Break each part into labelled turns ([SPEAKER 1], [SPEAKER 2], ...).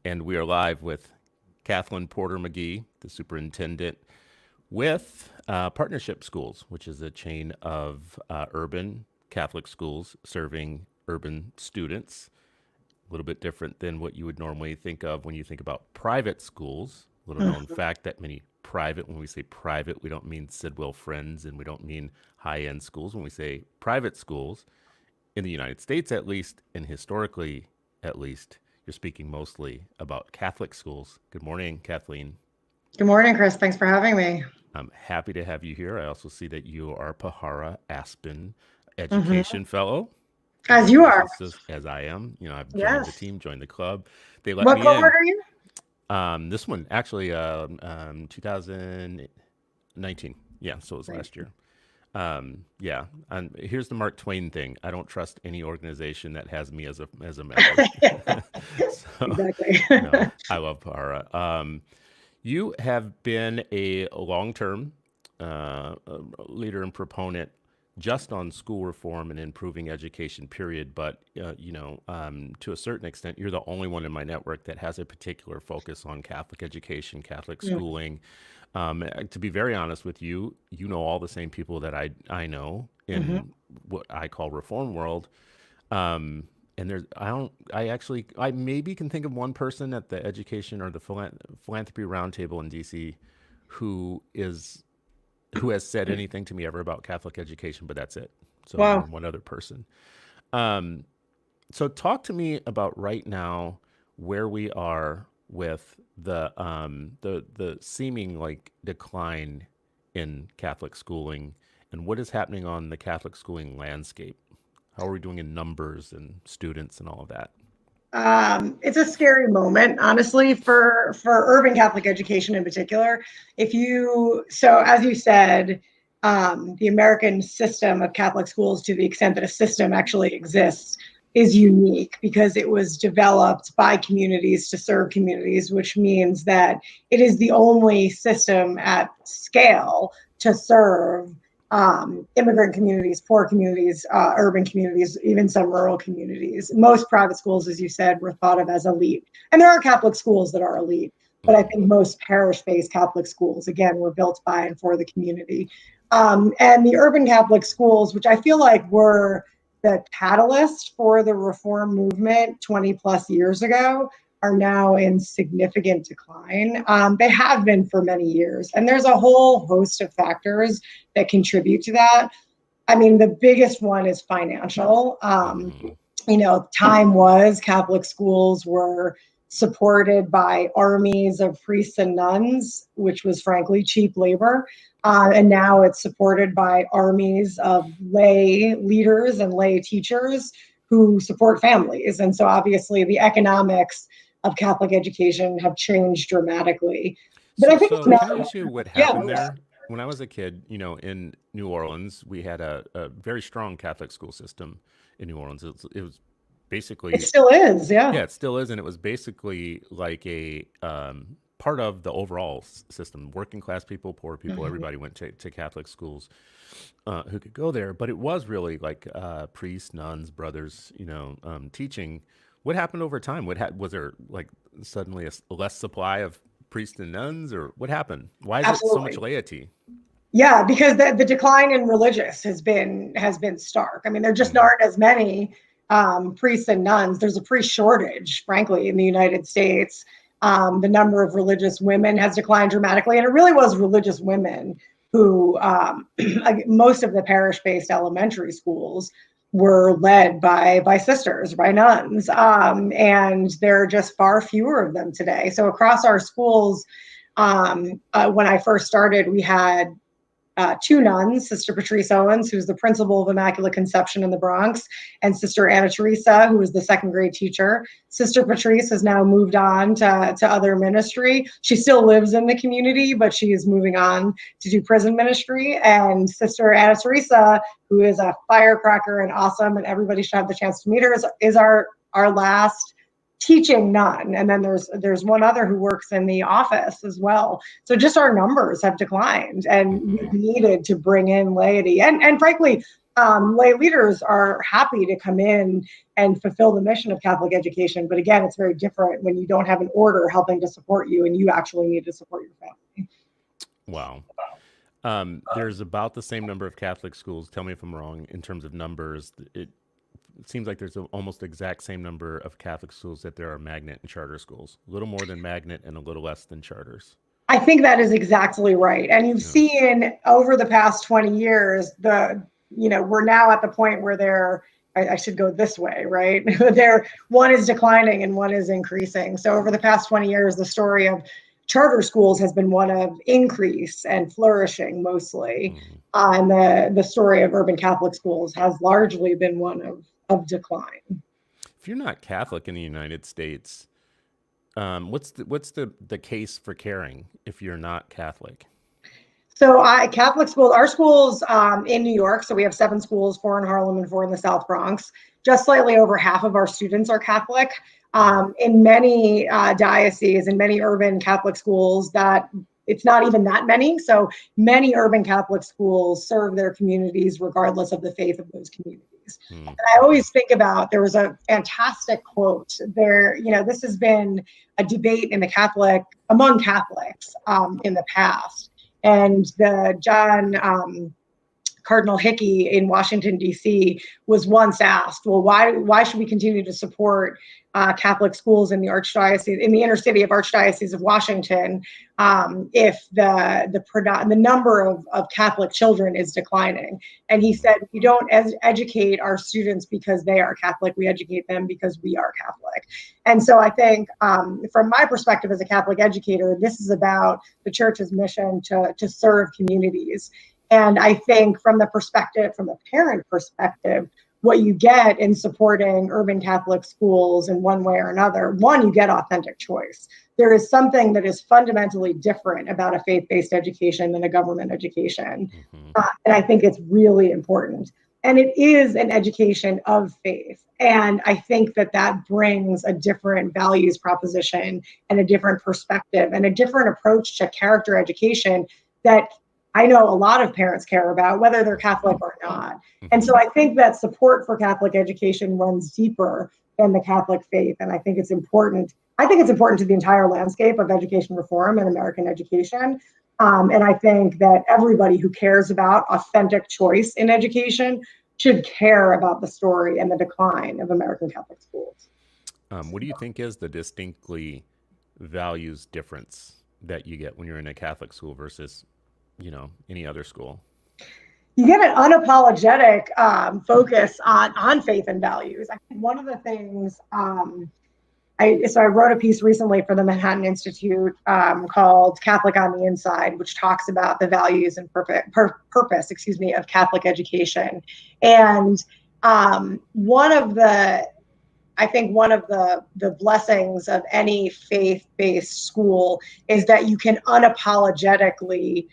[SPEAKER 1] And we are live with Kathleen Porter-Magee, the superintendent with Partnership Schools, which is a chain of urban Catholic schools serving urban students. A little bit different than what you would normally think of when you think about private schools. Little known fact that many private, when we say private, we don't mean Sidwell Friends and we don't mean high-end schools. When we say private schools, in the United States at least, and historically at least, you're speaking mostly about Catholic schools. Good morning, Kathleen.
[SPEAKER 2] Good morning, Chris. Thanks for having me.
[SPEAKER 1] I'm happy to have you here. I also see that you are Pahara Aspen Education Fellow.
[SPEAKER 2] As you are.
[SPEAKER 1] As I am. You know, I've joined
[SPEAKER 2] Yes.
[SPEAKER 1] the team, joined the club. They let
[SPEAKER 2] What
[SPEAKER 1] me
[SPEAKER 2] cohort are you?
[SPEAKER 1] in. This one, actually, 2019. Yeah, so it was last year. Yeah, and here's the Mark Twain thing. I don't trust any organization that has me as a member.
[SPEAKER 2] Exactly.
[SPEAKER 1] No, I love Pahara. You have been a long-term leader and proponent just on school reform and improving education, period. But, to a certain extent, you're the only one in my network that has a particular focus on Catholic education, Catholic schooling. To be very honest with you, you know all the same people that I know in what I call reform world. And I maybe can think of one person at the education or the philanthropy roundtable in DC who has said anything to me ever about Catholic education, but that's it. So
[SPEAKER 2] Wow.
[SPEAKER 1] one other person. So talk to me about right now where we are with the seeming like decline in Catholic schooling and what is happening on the Catholic schooling landscape. How are we doing in numbers and students and all of that?
[SPEAKER 2] It's a scary moment, honestly, for urban Catholic education in particular. As you said, the American system of Catholic schools, to the extent that a system actually exists, is unique because it was developed by communities to serve communities, which means that it is the only system at scale to serve immigrant communities, poor communities, urban communities, even some rural communities. Most private schools, as you said, were thought of as elite. And there are Catholic schools that are elite, but I think most parish-based Catholic schools, again, were built by and for the community. And the urban Catholic schools, which I feel like were the catalyst for the reform movement 20 plus years ago, are now in significant decline. They have been for many years. And there's a whole host of factors that contribute to that. I mean, the biggest one is financial. Time was Catholic schools were supported by armies of priests and nuns, which was frankly cheap labor. And now it's supported by armies of lay leaders and lay teachers who support families. And so obviously the economics of Catholic education have changed dramatically. But I think
[SPEAKER 1] can I ask you what happened there? When I was a kid, in New Orleans, we had a very strong Catholic school system in New Orleans. It was basically...
[SPEAKER 2] It still is, yeah.
[SPEAKER 1] Yeah, it still is. And it was basically like a part of the overall system. Working class people, poor people, everybody went to Catholic schools who could go there. But it was really like priests, nuns, brothers, teaching. What happened over time? Was there like suddenly a less supply of priests and nuns, or what happened? Why is it so much laity?
[SPEAKER 2] Yeah, because the decline in religious has been stark. I mean, there just aren't as many priests and nuns. There's a priest shortage, frankly, in the United States. The number of religious women has declined dramatically, and it really was religious women who most of the parish-based elementary schools were led by sisters, by nuns, and there are just far fewer of them today. So across our schools, when I first started, we had two nuns, Sister Patrice Owens, who's the principal of Immaculate Conception in the Bronx, and Sister Anna Teresa, who was the second grade teacher. Sister Patrice has now moved on to other ministry. She still lives in the community, but she is moving on to do prison ministry. And Sister Anna Teresa, who is a firecracker and awesome, and everybody should have the chance to meet her, is our last teaching nun. And then there's one other who works in the office as well. So just our numbers have declined, and we've needed to bring in laity. And frankly, lay leaders are happy to come in and fulfill the mission of Catholic education. But again, it's very different when you don't have an order helping to support you and you actually need to support your family.
[SPEAKER 1] Wow. There's about the same number of Catholic schools. Tell me if I'm wrong in terms of numbers. It seems like there's almost exact same number of Catholic schools that there are magnet and charter schools. A little more than magnet and a little less than charters.
[SPEAKER 2] I think that is exactly right. And you've seen over the past 20 years, we're now at the point where I should go this way, right? One is declining and one is increasing. So over the past 20 years, the story of charter schools has been one of increase and flourishing mostly. And the story of urban Catholic schools has largely been one of decline.
[SPEAKER 1] If you're not Catholic in the United States, what's the case for caring if you're not Catholic?
[SPEAKER 2] So Catholic schools, our schools in New York, so we have 7 schools, 4 in Harlem and 4 in the South Bronx. Just slightly over half of our students are Catholic. In many dioceses and many urban Catholic schools, that it's not even that many. So many urban Catholic schools serve their communities regardless of the faith of those communities. And I always think about, there was a fantastic quote there, this has been a debate among Catholics in the past. And the John Cardinal Hickey in Washington, D.C. was once asked, well, why should we continue to support Catholic schools in the archdiocese, in the inner city of Archdiocese of Washington, if the number of Catholic children is declining? And he said, we don't educate our students because they are Catholic, we educate them because we are Catholic. And so I think from my perspective as a Catholic educator, this is about the church's mission to serve communities. And I think from the parent perspective, what you get in supporting urban Catholic schools in one way or another, one, you get authentic choice. There is something that is fundamentally different about a faith-based education than a government education. And I think it's really important. And it is an education of faith. And I think that brings a different values proposition and a different perspective and a different approach to character education that I know a lot of parents care about, whether they're Catholic or not. And so I think that support for Catholic education runs deeper than the Catholic faith. And I think it's important. I think it's important to the entire landscape of education reform and American education. And I think that everybody who cares about authentic choice in education should care about the story and the decline of American Catholic schools.
[SPEAKER 1] What do you think is the distinctly values difference that you get when you're in a Catholic school versus any other school?
[SPEAKER 2] You get an unapologetic focus on faith and values. I think one of the things, I wrote a piece recently for the Manhattan Institute called Catholic on the Inside, which talks about the values and purpose, of Catholic education. And one of the blessings of any faith-based school is that you can unapologetically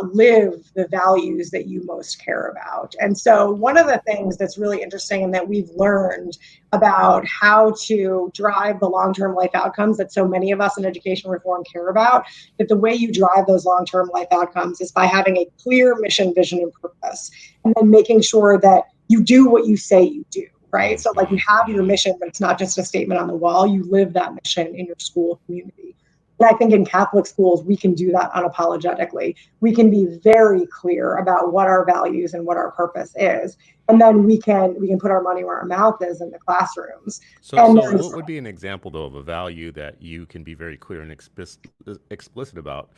[SPEAKER 2] live the values that you most care about. And so one of the things that's really interesting and that we've learned about how to drive the long-term life outcomes that so many of us in education reform care about, that the way you drive those long-term life outcomes is by having a clear mission, vision, and purpose, and then making sure that you do what you say you do. Right. So you have your mission, but it's not just a statement on the wall. You live that mission in your school community. And I think in Catholic schools, we can do that unapologetically. We can be very clear about what our values and what our purpose is. And then we can put our money where our mouth is in the classrooms.
[SPEAKER 1] So what would be an example, though, of a value that you can be very clear and explicit about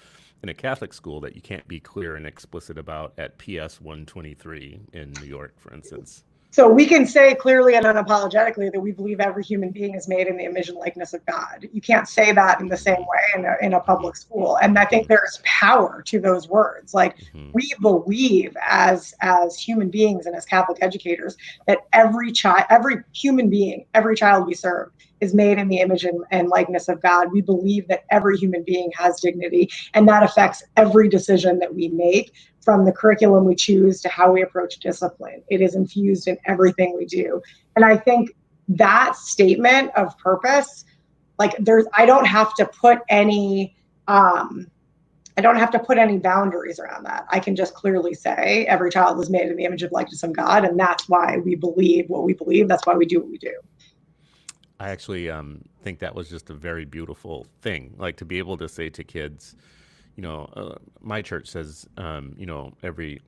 [SPEAKER 1] in a Catholic school that you can't be clear and explicit about at PS 123 in New York, for instance?
[SPEAKER 2] So we can say clearly and unapologetically that we believe every human being is made in the image and likeness of God. You can't say that in the same way in a public school. And I think there's power to those words. We believe as human beings and as Catholic educators that every human being, every child we serve is made in the image and likeness of God. We believe that every human being has dignity, and that affects every decision that we make, from the curriculum we choose to how we approach discipline. It is infused in everything we do. And I think that statement of purpose, I don't have to put any I don't have to put any boundaries around that. I can just clearly say every child is made in the image of likeness of God, and that's why we believe what we believe. That's why we do what we do.
[SPEAKER 1] I actually think that was just a very beautiful thing, like to be able to say to kids, my church says, every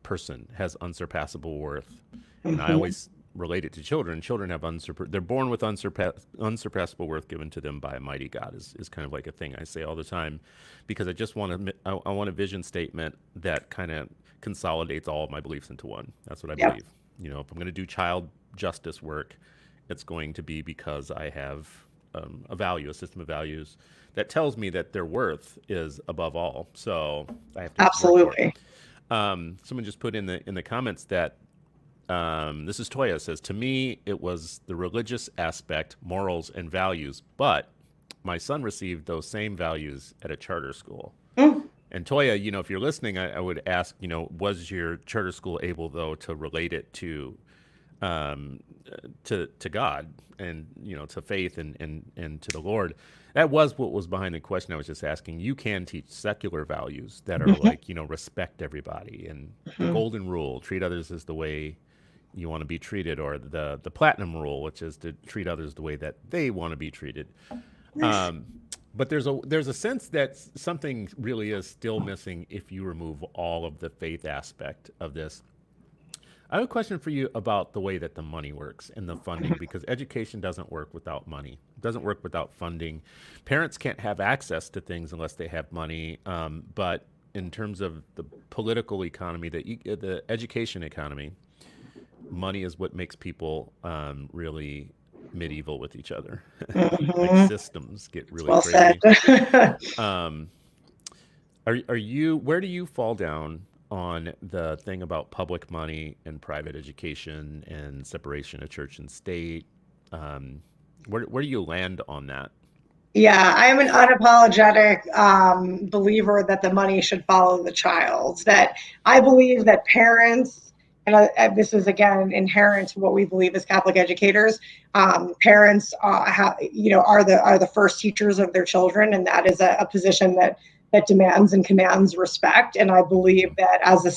[SPEAKER 1] person has unsurpassable worth, and I always relate it to children. Children have they're born with unsurpassable worth given to them by a mighty God is kind of like a thing I say all the time, because I just want I want a vision statement that kind of consolidates all of my beliefs into one. That's what I believe. If I'm going to do child justice work, it's going to be because I have a system of values that tells me that their worth is above all. So I have to
[SPEAKER 2] absolutely
[SPEAKER 1] work for it. Someone just put in the comments that this is Toya, says, to me, it was the religious aspect, morals, and values, but my son received those same values at a charter school. And Toya, if you're listening, I would ask, was your charter school able, though, to relate it to God and, to faith and to the Lord? That was what was behind the question I was just asking. You can teach secular values that are like, respect everybody, and the golden rule, treat others as the way you want to be treated, or the platinum rule, which is to treat others the way that they want to be treated. But there's a sense that something really is still missing if you remove all of the faith aspect of this. I have a question for you about the way that the money works and the funding, because education doesn't work without money. It doesn't work without funding. Parents can't have access to things unless they have money. But in terms of the political economy, the education economy, money is what makes people really medieval with each other. Like systems get really
[SPEAKER 2] well
[SPEAKER 1] crazy.
[SPEAKER 2] said.
[SPEAKER 1] Are you? Where do you fall down on the thing about public money and private education and separation of church and state? Where do you land on that?
[SPEAKER 2] Yeah, I'm an unapologetic believer that the money should follow the child. That I believe that parents, and this is again inherent to what we believe as Catholic educators. Parents are the first teachers of their children, and that is a position that demands and commands respect. And I believe that as a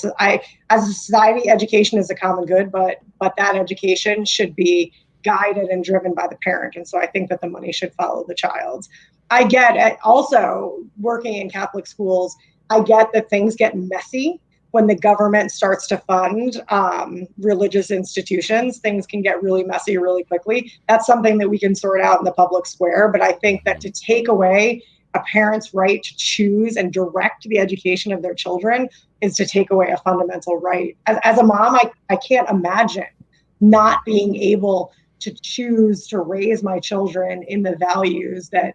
[SPEAKER 2] society, education is a common good, but that education should be guided and driven by the parent. And so I think that the money should follow the child. I get also working in Catholic schools, I get that things get messy when the government starts to fund religious institutions. Things can get really messy really quickly. That's something that we can sort out in the public square. But I think that to take away a parent's right to choose and direct the education of their children is to take away a fundamental right. As a mom, I can't imagine not being able to choose to raise my children in the values that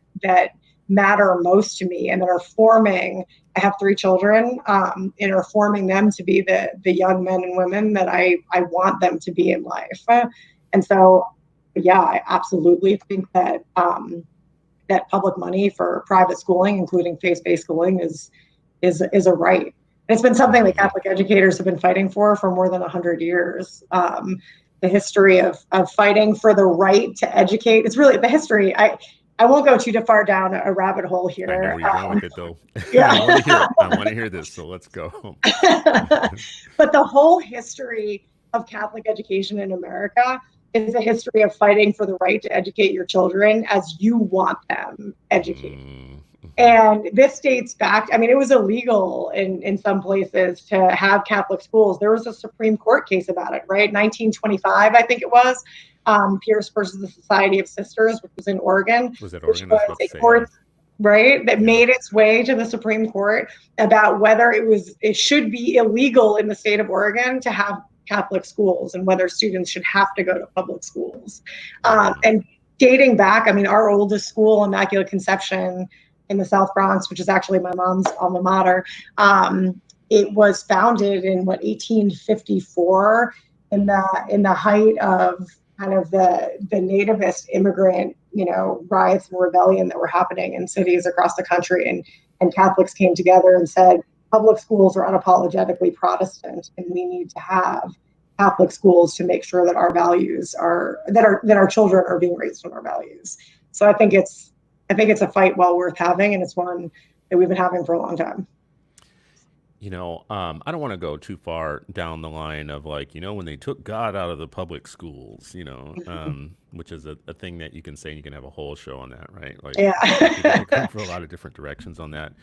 [SPEAKER 2] matter most to me and that are forming. I have 3 children, and are forming them to be the young men and women that I want them to be in life. And so, yeah, I absolutely think that that public money for private schooling, including faith-based schooling, is a right. And it's been something that Catholic educators have been fighting for more than 100 years. The history of fighting for the right to educate. It's really the history. I won't go too far down a rabbit hole here.
[SPEAKER 1] I know where you're going with it, though.
[SPEAKER 2] Yeah.
[SPEAKER 1] I want to hear it. I want to hear this. So let's go.
[SPEAKER 2] But the whole history of Catholic education in America is a history of fighting for the right to educate your children as you want them educated. And this dates back, it was illegal in some places to have Catholic schools. There was a Supreme Court case about it, right? 1925, I think it was, Pierce versus the Society of Sisters, which was in Oregon.
[SPEAKER 1] Was it Oregon?
[SPEAKER 2] Was a court, right, that made its way to the Supreme Court about whether it should be illegal in the state of Oregon to have Catholic schools and whether students should have to go to public schools. And dating back, our oldest school, Immaculate Conception, in the South Bronx, which is actually my mom's alma mater. It was founded in 1854, in the height of kind of the nativist immigrant, riots and rebellion that were happening in cities across the country, and Catholics came together and said, public schools are unapologetically Protestant, and we need to have Catholic schools to make sure that our values that our children are being raised on our values. So I think it's a fight well worth having, and it's one that we've been having for a long time.
[SPEAKER 1] I don't want to go too far down the line of like, when they took God out of the public schools, which is a thing that you can say, and you can have a whole show on that, right? Like, people
[SPEAKER 2] Yeah.
[SPEAKER 1] could come for a lot of different directions on that.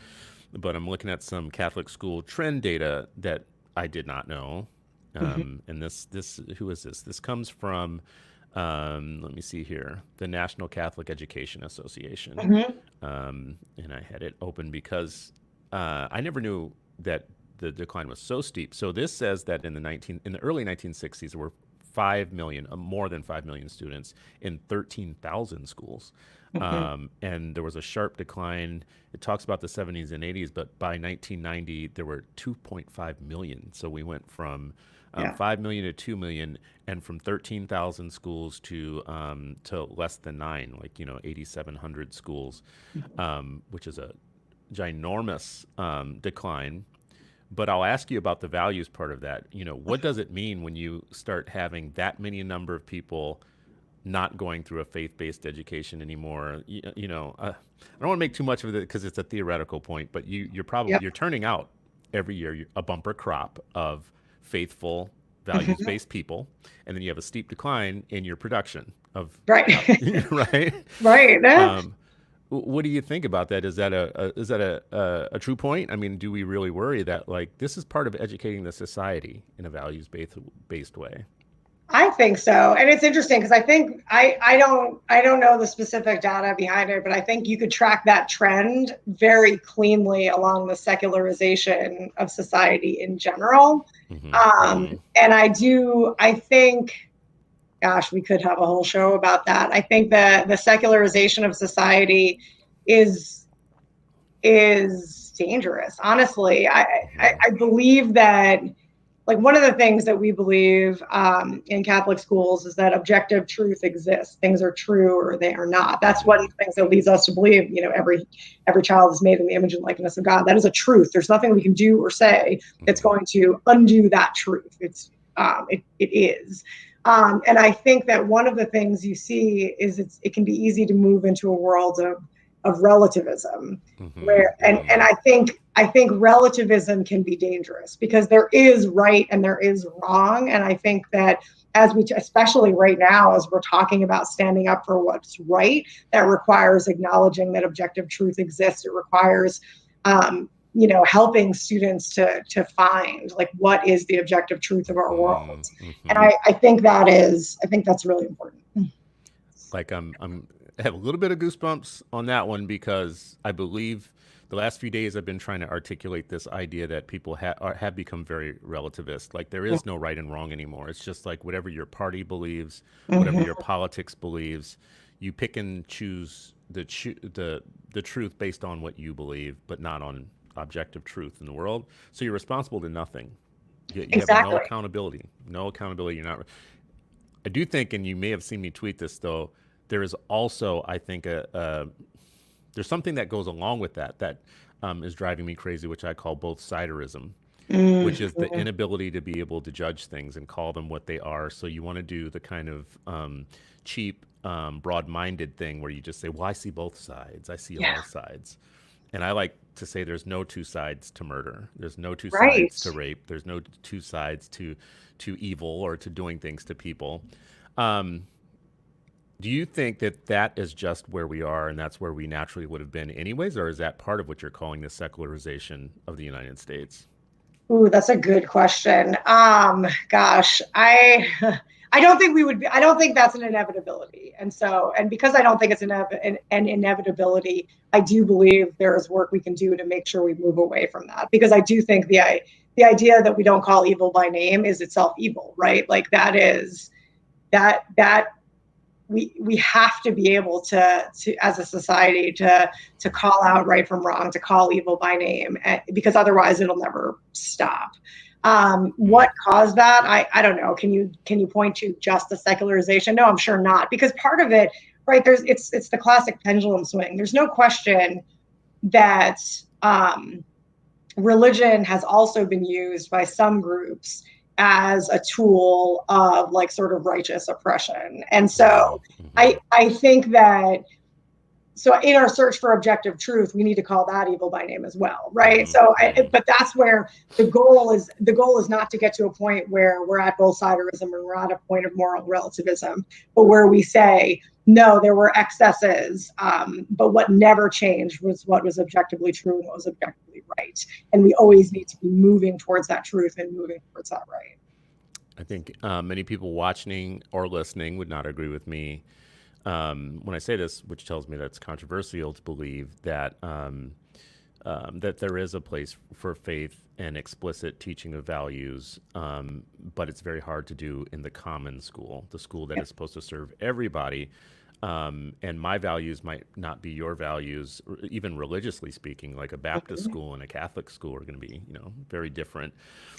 [SPEAKER 1] But I'm looking at some Catholic school trend data that I did not know. And who is this? This comes from, let me see here, the National Catholic Education Association.
[SPEAKER 2] Mhm.
[SPEAKER 1] And I had it open because I never knew that the decline was so steep. So this says that in the early 1960s, there were 5 million, more than 5 million students in 13,000 schools.
[SPEAKER 2] Mhm.
[SPEAKER 1] And there was a sharp decline. It talks about the 70s and 80s, but by 1990, there were 2.5 million. So we went from
[SPEAKER 2] Yeah.
[SPEAKER 1] 5 million to 2 million, and from 13,000 schools to less than nine, like 8,700 schools, which is a ginormous decline. But I'll ask you about the values part of that. What does it mean when you start having that many number of people not going through a faith-based education anymore? I don't want to make too much of it because it's a theoretical point, but
[SPEAKER 2] Yep.
[SPEAKER 1] you're turning out every year a bumper crop of faithful,
[SPEAKER 2] Mhm.
[SPEAKER 1] values-based people, and then you have a steep decline in your production of
[SPEAKER 2] Right.
[SPEAKER 1] right.
[SPEAKER 2] Right. Yeah.
[SPEAKER 1] Um, what do you think about that? Is that a true point? I mean, do we really worry that like this is part of educating the society in a values based way?
[SPEAKER 2] I think so. And it's interesting because I think I don't know the specific data behind it, but I think you could track that trend very cleanly along the secularization of society in general.
[SPEAKER 1] Hmm. Hmm.
[SPEAKER 2] And I think, gosh, we could have a whole show about that. I think that the secularization of society is is dangerous. Honestly, I believe that, like, one of the things that we believe in Catholic schools is that objective truth exists. Things are true or they are not. That's one of the things that leads us to believe, every child is made in the image and likeness of God. That is a truth. There's nothing we can do or say that's
[SPEAKER 1] Hmm.
[SPEAKER 2] going to undo that truth. It is. And I think that one of the things you see is it can be easy to move into a world of relativism,
[SPEAKER 1] Hmm.
[SPEAKER 2] where and
[SPEAKER 1] Hmm.
[SPEAKER 2] I think relativism can be dangerous because there is right and there is wrong. And I think that especially right now, as we're talking about standing up for what's right, that requires acknowledging that objective truth exists. It requires, helping students to find, like, what is the objective truth of our
[SPEAKER 1] Hmm.
[SPEAKER 2] world. And
[SPEAKER 1] Hmm.
[SPEAKER 2] I think that's really important.
[SPEAKER 1] Like I have a little bit of goosebumps on that one because I believe the last few days I've been trying to articulate this idea that people have become very relativist. Like there is no right and wrong anymore. It's just like whatever your party believes, whatever your
[SPEAKER 2] Mm-hmm.
[SPEAKER 1] politics believes, you pick and choose the truth based on what you believe, but not on objective truth in the world. So you're responsible to nothing. You have no
[SPEAKER 2] Exactly.
[SPEAKER 1] accountability. No accountability. You're not. I do think, and you may have seen me tweet this though. There is also, I think, there's something that goes along with that is driving me crazy, which I call both siderism, which is the
[SPEAKER 2] Mm-hmm.
[SPEAKER 1] inability to be able to judge things and call them what they are. So you want to do the kind of cheap, broad-minded thing where you just say, "Well, I see both sides. I see
[SPEAKER 2] Yeah.
[SPEAKER 1] all sides." And I like to say there's no two sides to murder. There's no two
[SPEAKER 2] Right.
[SPEAKER 1] sides to rape. There's no two sides to evil or to doing things to people. Um, do you think that that is just where we are and that's where we naturally would have been anyways, or is that part of what you're calling the secularization of the United States?
[SPEAKER 2] Ooh, that's a good question. Gosh, I don't think we would be, I don't think that's an inevitability. And because I don't think it's an inevitability, I do believe there is work we can do to make sure we move away from that. Because I do think the idea that we don't call evil by name is itself evil, right? Like that we have to be able to as a society to call out right from wrong, to call evil by name, because otherwise it'll never stop.
[SPEAKER 1] Mm.
[SPEAKER 2] What caused that? I don't know. Can you point to just the secularization? No, I'm sure not, because part of it, right? It's the classic pendulum swing. There's no question that religion has also been used by some groups as a tool of, like, sort of righteous oppression. And
[SPEAKER 1] Hmm.
[SPEAKER 2] so
[SPEAKER 1] Hmm.
[SPEAKER 2] I think that so in our search for objective truth, we need to call that evil by name as well, right? But that's where the goal is not to get to a point where we're at both siderism or we're at a point of moral relativism, but where we say, no, there were excesses, but what never changed was what was objectively true and what was objectively right. And we always need to be moving towards that truth and moving towards that right.
[SPEAKER 1] I think many people watching or listening would not agree with me when I say this, which tells me that it's controversial to believe that that there is a place for faith and explicit teaching of values, but it's very hard to do in the common school, the school that is supposed to serve everybody. And my values might not be your values, even religiously speaking. Like a Baptist school and a Catholic school are going to be, very different.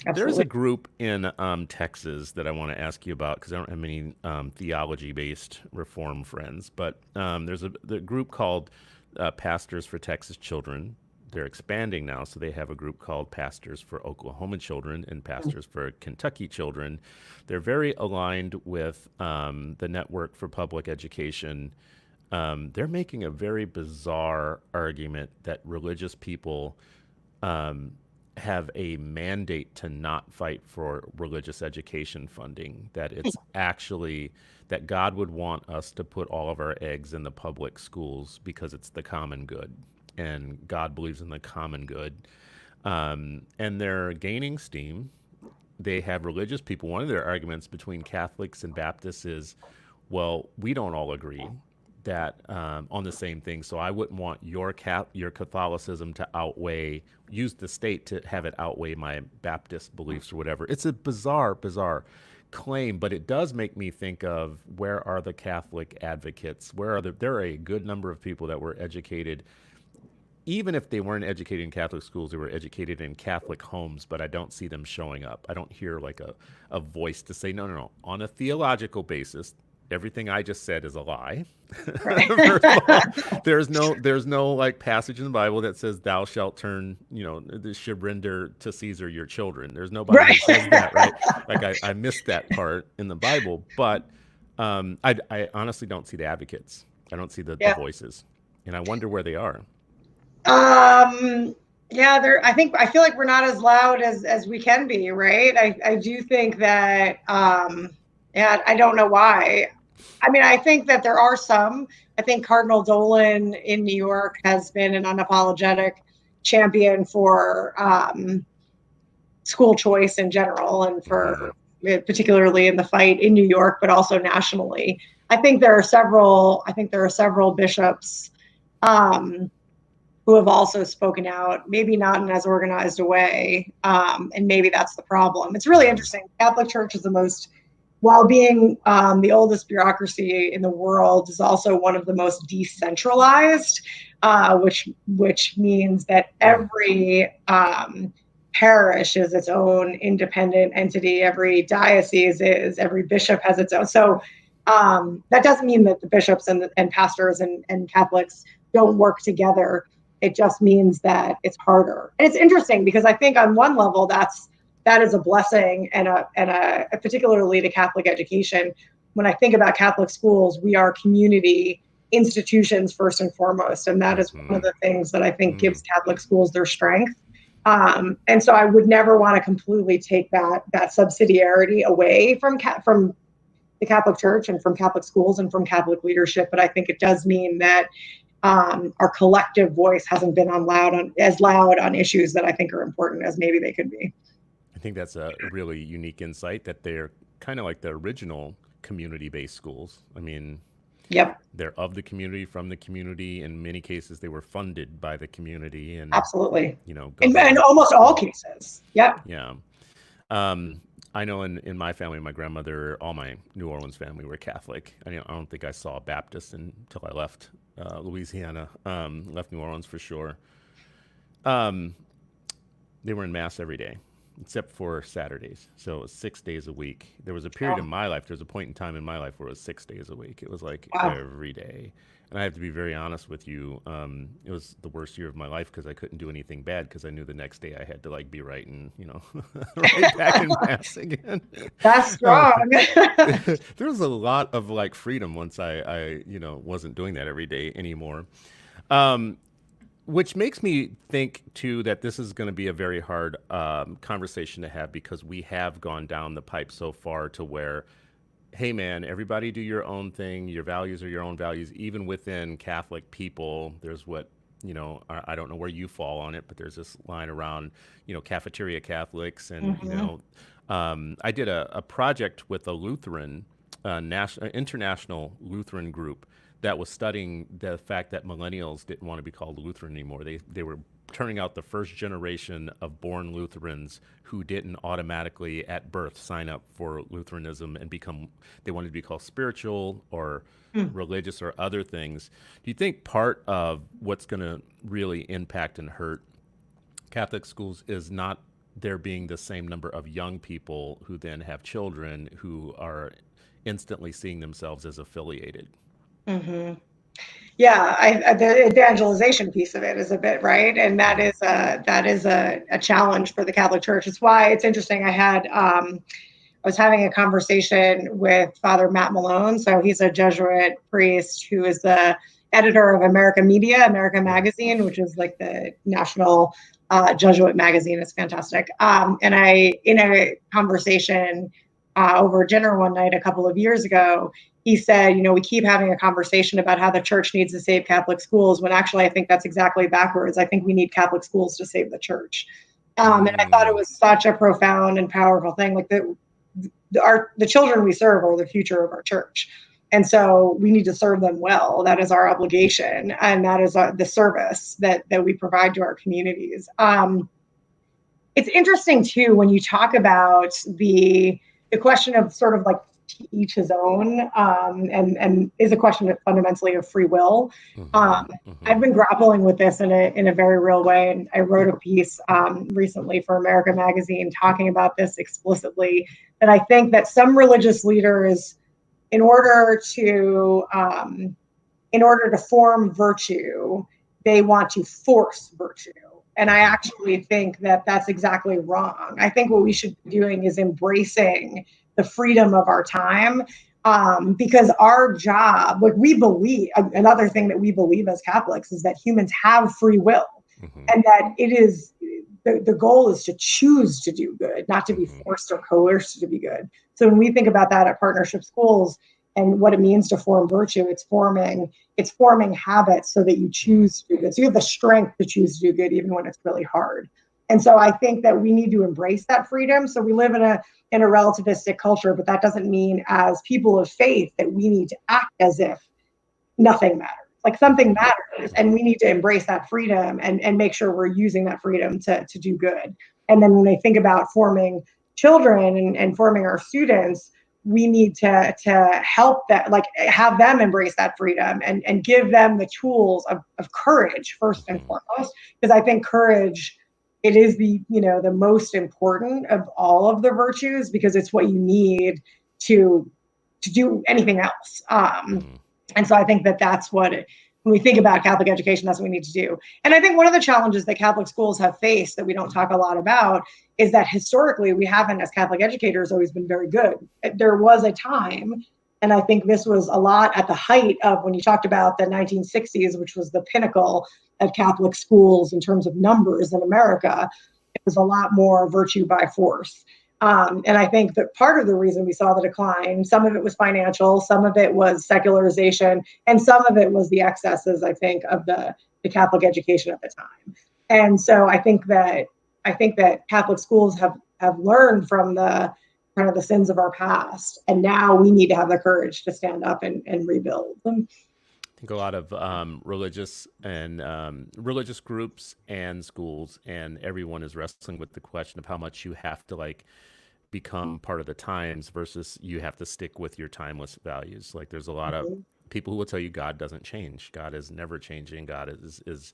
[SPEAKER 2] Absolutely.
[SPEAKER 1] There's a group in Texas that I want to ask you about because I don't have many theology-based reform friends, but there's the group called Pastors for Texas Children. They're expanding now, so they have a group called Pastors for Oklahoma Children and Pastors for Kentucky Children. They're very aligned with the Network for Public Education. They're making a very bizarre argument that religious people have a mandate to not fight for religious education funding, that it's actually that God would want us to put all of our eggs in the public schools because it's the common good. And God believes in the common good. And they're gaining steam. They have religious people. One of their arguments between Catholics and Baptists is, well, we don't all agree that on the same thing. So I wouldn't want your Catholicism to use the state to have it outweigh my Baptist beliefs or whatever. It's a bizarre claim, but it does make me think of, where are the Catholic advocates? There are a good number of people that were educated. Even if they weren't educated in Catholic schools, they were educated in Catholic homes, but I don't see them showing up. I don't hear like a voice to say, no. On a theological basis, everything I just said is a lie.
[SPEAKER 2] Right.
[SPEAKER 1] First of all, there's no like passage in the Bible that says thou shalt turn, should render to Caesar your children. There's nobody who says that, right? Like I missed that part in the Bible, but I honestly don't see the advocates. I don't see the voices, and I wonder where they are.
[SPEAKER 2] Yeah, I feel like we're not as loud as we can be, right? I do think that, I don't know why. I mean, I think that there are some. I think Cardinal Dolan in New York has been an unapologetic champion for school choice in general, and for particularly in the fight in New York, but also nationally. I think there are several bishops who have also spoken out, maybe not in as organized a way, and maybe that's the problem. It's really interesting. Catholic Church is while being the oldest bureaucracy in the world, is also one of the most decentralized, which means that every parish is its own independent entity. Every diocese is. Every bishop has its own. So that doesn't mean that the bishops and pastors and Catholics don't work together. It just means that it's harder. And it's interesting because I think on one level that is a blessing and a particularly to Catholic education. When I think about Catholic schools, we are community institutions first and foremost, and that is one of the things that I think gives Catholic schools their strength. And so I would never want to completely take that subsidiarity away from the Catholic Church and from Catholic schools and from Catholic leadership. But I think it does mean that our collective voice hasn't been as loud on issues that I think are important as maybe they could be.
[SPEAKER 1] I think that's a really unique insight, that they're kind of like the original community-based schools. I mean, they're of the community, from the community. In many cases, they were funded by the community, and
[SPEAKER 2] absolutely, in almost all cases. Yeah.
[SPEAKER 1] I know in my family, my grandmother, all my New Orleans family were Catholic. I don't think I saw a Baptist until I left Louisiana, left New Orleans for sure. They were in mass every day. except for Saturdays. So it was 6 days a week. There was a period in
[SPEAKER 2] Oh,
[SPEAKER 1] my life, there was a point in time in my life where it was 6 days a week. It was like
[SPEAKER 2] wow.
[SPEAKER 1] every day. And I have to be very honest with you. It was the worst year of my life because I couldn't do anything bad because I knew the next day I had to like be writing, right back in mass again.
[SPEAKER 2] That's
[SPEAKER 1] Uh,
[SPEAKER 2] strong.
[SPEAKER 1] there was a lot of like freedom once I wasn't doing that every day anymore. Um, which makes me think too that this is going to be a very hard conversation to have because we have gone down the pipe so far to where, hey man, everybody do your own thing. Your values are your own values. Even within Catholic people, there's what I don't know where you fall on it, but there's this line around cafeteria Catholics, and
[SPEAKER 2] Mhm.
[SPEAKER 1] I did a project with a Lutheran national international Lutheran group that was studying the fact that millennials didn't want to be called Lutheran anymore. They were turning out the first generation of born Lutherans who didn't automatically at birth sign up for Lutheranism and become, they wanted to be called spiritual or
[SPEAKER 2] Mm.
[SPEAKER 1] religious or other things. Do you think part of what's going to really impact and hurt Catholic schools is not there being the same number of young people who then have children who are instantly seeing themselves as affiliated?
[SPEAKER 2] Mhm. Yeah, the evangelization piece of it is a bit right, and
[SPEAKER 1] Mm-hmm.
[SPEAKER 2] that is a challenge for the Catholic Church. It's why it's interesting. I was having a conversation with Father Matt Malone. So he's a Jesuit priest who is the editor of America Media, America
[SPEAKER 1] Yeah.
[SPEAKER 2] Magazine, which is like the national Jesuit magazine. It's fantastic. And in a conversation over dinner one night a couple of years ago, he said, we keep having a conversation about how the church needs to save Catholic schools, when actually I think that's exactly backwards. I think we need Catholic schools to save the church. And I thought it
[SPEAKER 1] Mm.
[SPEAKER 2] was such a profound and powerful thing. Like the children we serve are the future of our church, and so we need to serve them well. That is our obligation, and that is the service that we provide to our communities. It's interesting too when you talk about the question of sort of like to each his own, and is a question of fundamentally of free will.
[SPEAKER 1] Mm-hmm.
[SPEAKER 2] Um, I've
[SPEAKER 1] Mm-hmm.
[SPEAKER 2] been grappling with this in a very real way, and I wrote a piece recently for America Magazine talking about this explicitly. That I think that some religious leaders, in order to um, in order to form virtue, they want to force virtue. And I
[SPEAKER 1] Mm-hmm.
[SPEAKER 2] actually think that that's exactly wrong. I think what we
[SPEAKER 1] Mm-hmm.
[SPEAKER 2] should be doing is embracing the freedom of our time, because our job, like we believe, another thing that we believe as Catholics is that humans have free will,
[SPEAKER 1] Mm-hmm.
[SPEAKER 2] and that it is the goal is to choose to do good, not to be
[SPEAKER 1] Mm-hmm.
[SPEAKER 2] forced or coerced to be good. So when we think about that at partnership schools and what it means to form virtue, it's forming habits so that you
[SPEAKER 1] Mm-hmm.
[SPEAKER 2] choose to do good. So you have the strength to choose to do good even when it's really hard. And so I think that we need to embrace that freedom. So we live in a relativistic culture, but that doesn't mean as people of faith that we need to act as if nothing matters. Like something
[SPEAKER 1] Mm-hmm.
[SPEAKER 2] matters, and
[SPEAKER 1] Mm-hmm.
[SPEAKER 2] we need to embrace that freedom and make sure we're using that freedom to do good. And then when I think about forming children and forming our students, we need to help that, like have them embrace that freedom and give them the tools of courage first and
[SPEAKER 1] Mm-hmm.
[SPEAKER 2] foremost. Because I think courage, it is the most important of all of the virtues, because it's what you need to to do anything else.
[SPEAKER 1] Mm-hmm.
[SPEAKER 2] And so I think that that's when we think about Catholic education, that's what we need to do. And I think one of the challenges that Catholic schools have faced that we don't talk a lot about is that historically we haven't, as Catholic educators, always been very good. There was a time, and I think this was a lot at the height of when you talked about the 1960s, which was the pinnacle of Catholic schools in terms of numbers in America. It was a lot more virtue by force. And I think that part of the reason we saw the decline, some of it was financial, some of it was secularization, and some of it was the excesses, I think, of the Catholic education at the time. And so I think that Catholic schools have learned from the kind of the sins of our past, and now we need to have the courage to stand up and rebuild them.
[SPEAKER 1] I think a lot of religious groups and schools and everyone is wrestling with the question of how much you have to like become part of the times versus you have to stick with your timeless values. Like there's a lot of people who will tell you God doesn't change. God is never changing. God is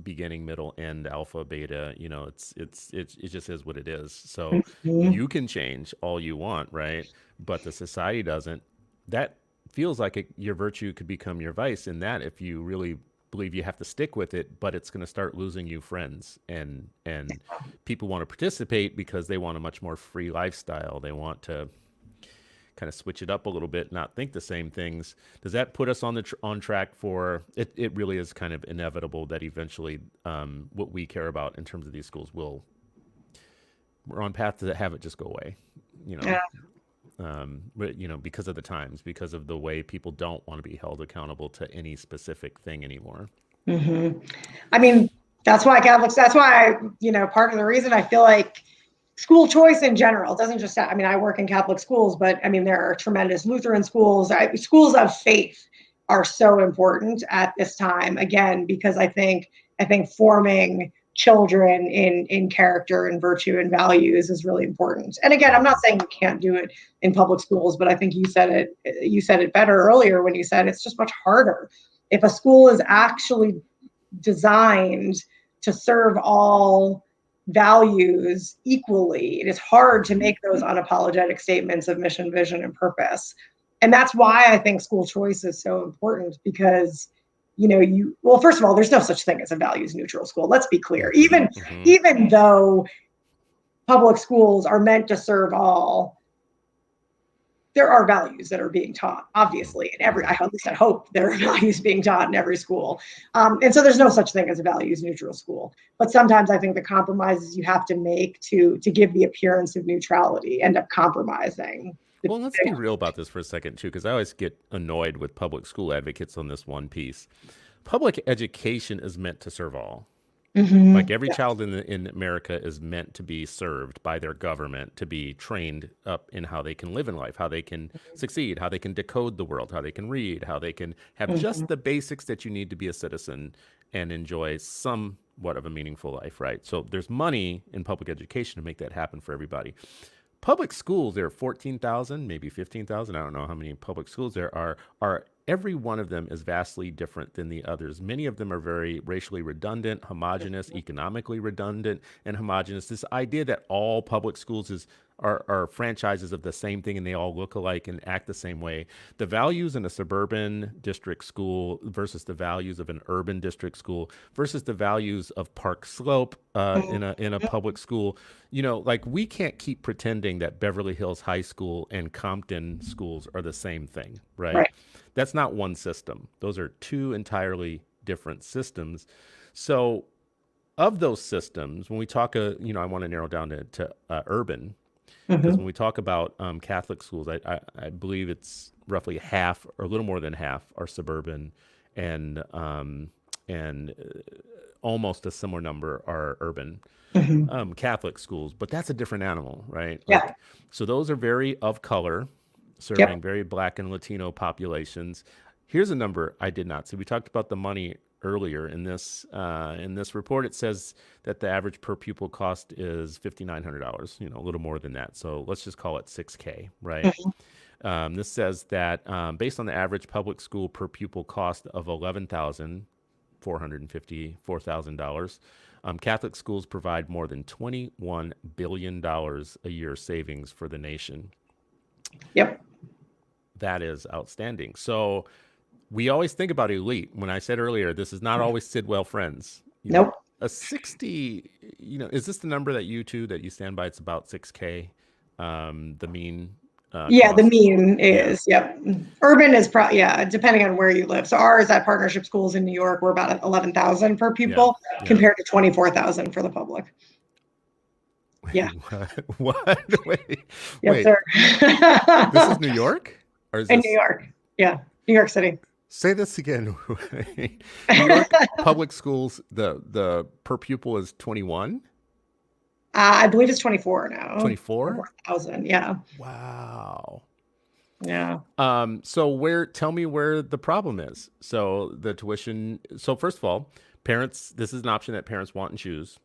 [SPEAKER 1] beginning, middle, end, alpha, beta. You know, it just is what it is. So
[SPEAKER 2] Mhm.
[SPEAKER 1] you can change all you want, right? But the society doesn't. That feels like your virtue could become your vice in that if you really believe you have to stick with it, but it's going to start losing you friends, and people want to participate because they want a much more free lifestyle. They want to kind of switch it up a little bit, not think the same things. Does that put us on on track for it? It really is kind of inevitable that eventually what we care about in terms of these schools will we're on path to have it just go away, you know.
[SPEAKER 2] Yeah.
[SPEAKER 1] But you know, because of the times, because of the way people don't want to be held accountable to any specific thing anymore.
[SPEAKER 2] hmm I mean, that's why, part of the reason I feel like school choice in general doesn't just, I mean, I work in Catholic schools, but I mean, there are tremendous Lutheran schools. Schools of faith are so important at this time, again, because I think forming children in character and virtue and values is really important. And again, I'm not saying you can't do it in public schools, but I think you said it better earlier when you said it's just much harder. If a school is actually designed to serve all values equally, it is hard to make those unapologetic statements of mission, vision, and purpose. And that's why I think school choice is so important, because well, first of all, there's no such thing as a values neutral school. Let's be clear.
[SPEAKER 1] Hmm.
[SPEAKER 2] Even
[SPEAKER 1] Hmm.
[SPEAKER 2] even though public schools are meant to serve all, there are values that are being taught, obviously, in every,
[SPEAKER 1] Hmm.
[SPEAKER 2] at least I hope there are values being taught in every school. And so there's no such thing as a values neutral school. But sometimes I think the compromises you have to make to give the appearance of neutrality end up compromising.
[SPEAKER 1] Well, let's be real about this for a second too, because I always get annoyed with public school advocates on this one piece. Public education is meant to serve all. Like every
[SPEAKER 2] Yeah.
[SPEAKER 1] child in America is meant to be served by their government, to be trained up in how they can live in life, how they can succeed, how they can decode the world, how they can read, how they can have
[SPEAKER 2] Mhm.
[SPEAKER 1] just the basics that you need to be a citizen and enjoy somewhat of a meaningful life, right? So there's money in public education to make that happen for everybody. Public schools, there are 14,000, maybe 15,000. I don't know how many public schools there are every one of them is vastly different than the others. Many of them are very racially redundant, homogenous, economically redundant, and homogenous. This idea that all public schools are franchises of the same thing and they all look alike and act the same way. The values in a suburban district school versus the values of an urban district school versus the values of Park Slope in a public school. You know, like we can't keep pretending that Beverly Hills High School and Compton schools are the same thing, right?
[SPEAKER 2] Right.
[SPEAKER 1] That's not one system. Those are two entirely different systems. So, of those systems, when we talk, I want to narrow down to urban, because when
[SPEAKER 2] hmm
[SPEAKER 1] we talk about Catholic schools, I believe it's roughly half or a little more than half are suburban, and almost a similar number are urban
[SPEAKER 2] hmm
[SPEAKER 1] Catholic schools. But that's a different animal, right?
[SPEAKER 2] Yeah.
[SPEAKER 1] Like, so those are very of color, serving
[SPEAKER 2] Yep.
[SPEAKER 1] very Black and Latino populations. Here's a number I did not see. We talked about the money earlier in this report. It says that the average per pupil cost is $5,900. You know, a little more than that. So let's just call it 6K, right?
[SPEAKER 2] Mhm.
[SPEAKER 1] This says that based on the average public school per pupil cost of $11,454,000, Catholic schools provide more than $21 billion a year savings for the nation.
[SPEAKER 2] Yep.
[SPEAKER 1] That is outstanding. So we always think about elite. When I said earlier, this is not always Sidwell friends. You know,
[SPEAKER 2] Nope.
[SPEAKER 1] a 60, is this the number that you stand by? It's about 6K, the mean
[SPEAKER 2] Yeah, the
[SPEAKER 1] cost.
[SPEAKER 2] mean
[SPEAKER 1] Yeah.
[SPEAKER 2] is, yep. Urban is yeah, depending on where you live. So ours at partnership schools in New York, we're about 11,000 per
[SPEAKER 1] Yeah.
[SPEAKER 2] pupil
[SPEAKER 1] Yeah.
[SPEAKER 2] compared to 24,000 for the public. Yeah.
[SPEAKER 1] What? What? Wait.
[SPEAKER 2] Yes,
[SPEAKER 1] Wait.
[SPEAKER 2] sir.
[SPEAKER 1] This is New York? Or is
[SPEAKER 2] In New
[SPEAKER 1] this
[SPEAKER 2] York. Yeah. New York City.
[SPEAKER 1] say this again? New York public schools, the per pupil is 21?
[SPEAKER 2] I believe it's 24 now.
[SPEAKER 1] 24?
[SPEAKER 2] 24,000. Yeah.
[SPEAKER 1] Wow.
[SPEAKER 2] Yeah.
[SPEAKER 1] So tell me where the problem is. So the tuition, so first of all, parents, this is an option that parents want and choose.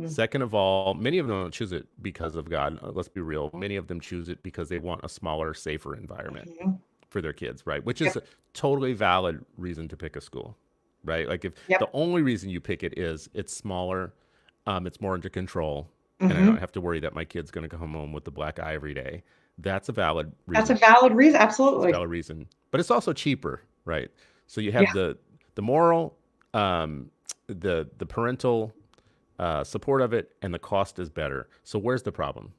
[SPEAKER 1] Second of all, many of them don't choose it because of God. Let's be real. Many of them choose it because they want a smaller, safer environment.
[SPEAKER 2] Mhm.
[SPEAKER 1] for their kids, right? Which is
[SPEAKER 2] Yep.
[SPEAKER 1] a totally valid reason to pick a school, right? Like if
[SPEAKER 2] Yep.
[SPEAKER 1] the only reason you pick it is it's smaller, it's more under control, and I
[SPEAKER 2] Hmm.
[SPEAKER 1] don't have to worry that my kid's going to come home with the black eye every day. That's a valid
[SPEAKER 2] That's a
[SPEAKER 1] reason.
[SPEAKER 2] valid reason.
[SPEAKER 1] It's a
[SPEAKER 2] Absolutely.
[SPEAKER 1] valid reason, but it's also cheaper, right? So you
[SPEAKER 2] Yeah.
[SPEAKER 1] have the moral, the parental support of it, and the cost is better. So where's the problem?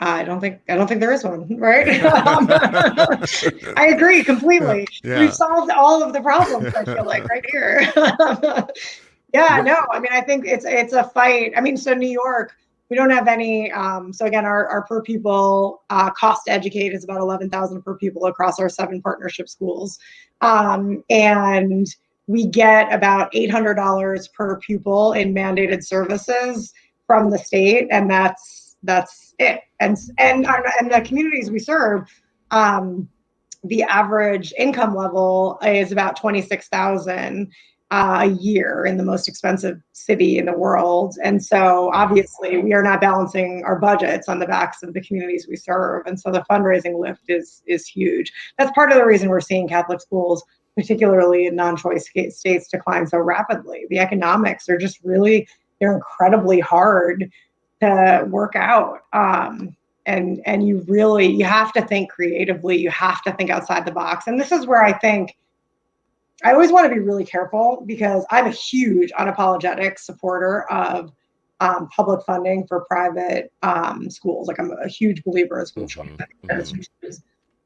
[SPEAKER 2] I don't think there is one, right? I agree
[SPEAKER 1] Yeah,
[SPEAKER 2] completely. We've
[SPEAKER 1] yeah.
[SPEAKER 2] solved all of the problems, I feel like, right here. Yeah,
[SPEAKER 1] What?
[SPEAKER 2] no, I mean, I think it's a fight. I mean, so New York, we don't have any. So again, our per pupil cost to educate is about 11,000 per pupil across our 7 partnership schools, and we get about $800 per pupil in mandated services from the state, and that's it. And the communities we serve, um, the average income level is about 26,000 a year in the most expensive city in the world. And so
[SPEAKER 1] Mm,
[SPEAKER 2] obviously we are not balancing our budgets on the backs of the communities we serve. And so the fundraising lift is huge. That's part of the reason we're seeing Catholic schools, particularly in non-choice states, decline so rapidly. The economics are just really, they're incredibly hard to work out. And you have to think creatively, you have to think outside the box. And this is where I think I always want to be really careful, because I'm a huge unapologetic supporter of public funding for private schools. Like, I'm a huge believer in school choice.
[SPEAKER 1] mm-hmm,
[SPEAKER 2] I think that is
[SPEAKER 1] mm-hmm.
[SPEAKER 2] huge.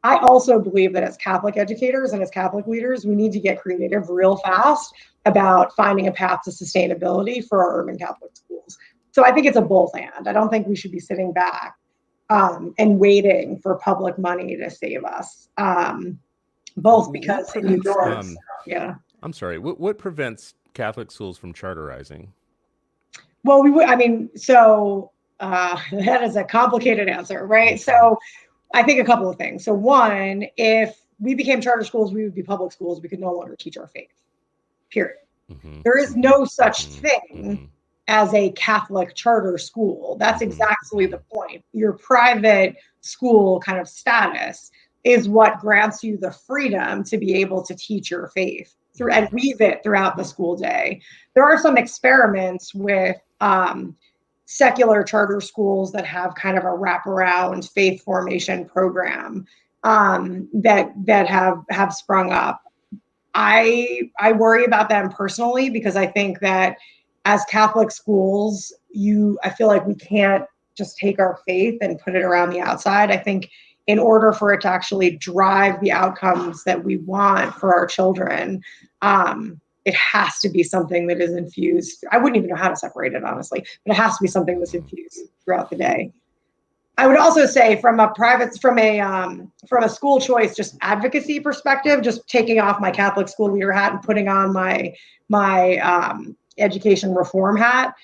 [SPEAKER 2] I also believe that as Catholic educators and as Catholic leaders, we need to get creative real fast about finding a path to sustainability for our urban Catholic schools. So I think it's a both and. I don't think we should be sitting back and waiting for public money to save us. Both
[SPEAKER 1] What
[SPEAKER 2] because in New
[SPEAKER 1] prevents?
[SPEAKER 2] York, yeah.
[SPEAKER 1] I'm sorry. What prevents Catholic schools from charterizing?
[SPEAKER 2] Well, we would. I mean, so that is a complicated answer, right?
[SPEAKER 1] Mm-hmm,
[SPEAKER 2] So I think a couple of things. So one, if we became charter schools, we would be public schools. We could no longer teach our faith. Period.
[SPEAKER 1] mm-hmm,
[SPEAKER 2] There is
[SPEAKER 1] mm-hmm,
[SPEAKER 2] no such
[SPEAKER 1] mm-hmm,
[SPEAKER 2] thing
[SPEAKER 1] mm-hmm,
[SPEAKER 2] as a Catholic charter school. That's
[SPEAKER 1] mm-hmm,
[SPEAKER 2] exactly
[SPEAKER 1] mm-hmm.
[SPEAKER 2] the point. Your private school kind of status is what grants you the freedom to be able to teach your faith through and
[SPEAKER 1] Okay.
[SPEAKER 2] weave it throughout the school day. There are some experiments with secular charter schools that have kind of a wraparound faith formation program that have sprung up. I worry about them personally, because I think that as Catholic schools, I feel like we can't just take our faith and put it around the outside. I think in order for it to actually drive the outcomes that we want for our children, it has to be something that is infused. I wouldn't even know how to separate it, honestly, but it has to be something that's
[SPEAKER 1] Mm-hmm.
[SPEAKER 2] infused throughout the day. I would also say from a school choice, just advocacy perspective, just taking off my Catholic school leader hat and putting on my education reform hat,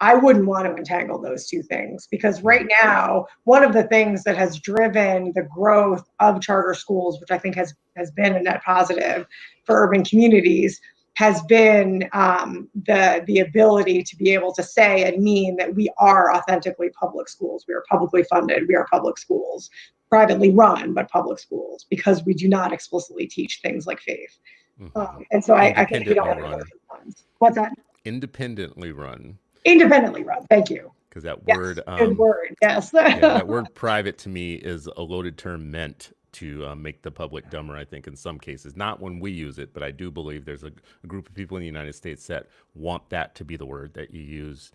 [SPEAKER 2] I wouldn't want to entangle those two things, because right now, one of the things that has driven the growth of charter schools, which I think has been a net positive for urban communities, has been the ability to be able to say and mean that we are authentically public schools. We are publicly funded. We are public schools, privately run, but public schools, because we do not explicitly teach things like faith.
[SPEAKER 1] Mm-hmm.
[SPEAKER 2] And so I think we don't
[SPEAKER 1] Independently
[SPEAKER 2] want to go
[SPEAKER 1] run.
[SPEAKER 2] through lines. What's that?
[SPEAKER 1] Independently run.
[SPEAKER 2] Independently run. Thank you.
[SPEAKER 1] Because that
[SPEAKER 2] Yes.
[SPEAKER 1] word,
[SPEAKER 2] Good word. Yes.
[SPEAKER 1] yeah, that word private to me is a loaded term meant to make the public dumber, I think, in some cases. Not when we use it, but I do believe there's a group of people in the United States that want that to be the word that you use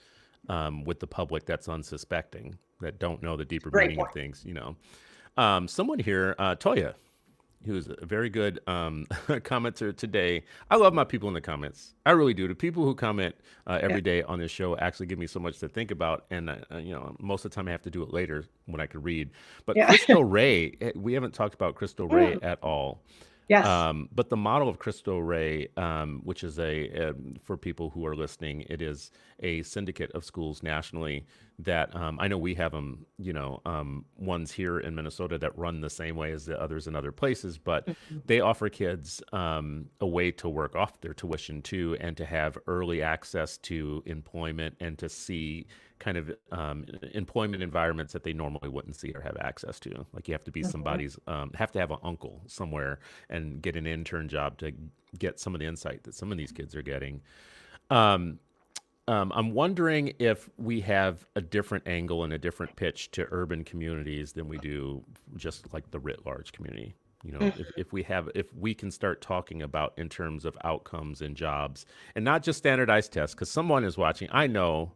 [SPEAKER 1] with the public that's unsuspecting, that don't know the deeper
[SPEAKER 2] Great
[SPEAKER 1] meaning of
[SPEAKER 2] point.
[SPEAKER 1] things, you know. Someone here, Toya, who's a very good commenter today. I love my people in the comments. I really do. The people who comment
[SPEAKER 2] Yeah.
[SPEAKER 1] every day on this show actually give me so much to think about. And, most of the time I have to do it later when I can read. But
[SPEAKER 2] Yeah.
[SPEAKER 1] Crystal Ray, we haven't talked about Crystal Ray at all.
[SPEAKER 2] Yes.
[SPEAKER 1] But the model of Cristo Rey, which is for people who are listening, it is a syndicate of schools nationally that I know we have them, ones here in Minnesota that run the same way as the others in other places, but they offer kids a way to work off their tuition too, and to have early access to employment and to see kind of employment environments that they normally wouldn't see or have access to. Like you have to be somebody's, have to have an uncle somewhere and get an intern job to get some of the insight that some of these kids are getting. Um, I'm wondering if we have a different angle and a different pitch to urban communities than we do just like the writ large community. You know, if we can start talking about in terms of outcomes and jobs and not just standardized tests, because someone is watching. I know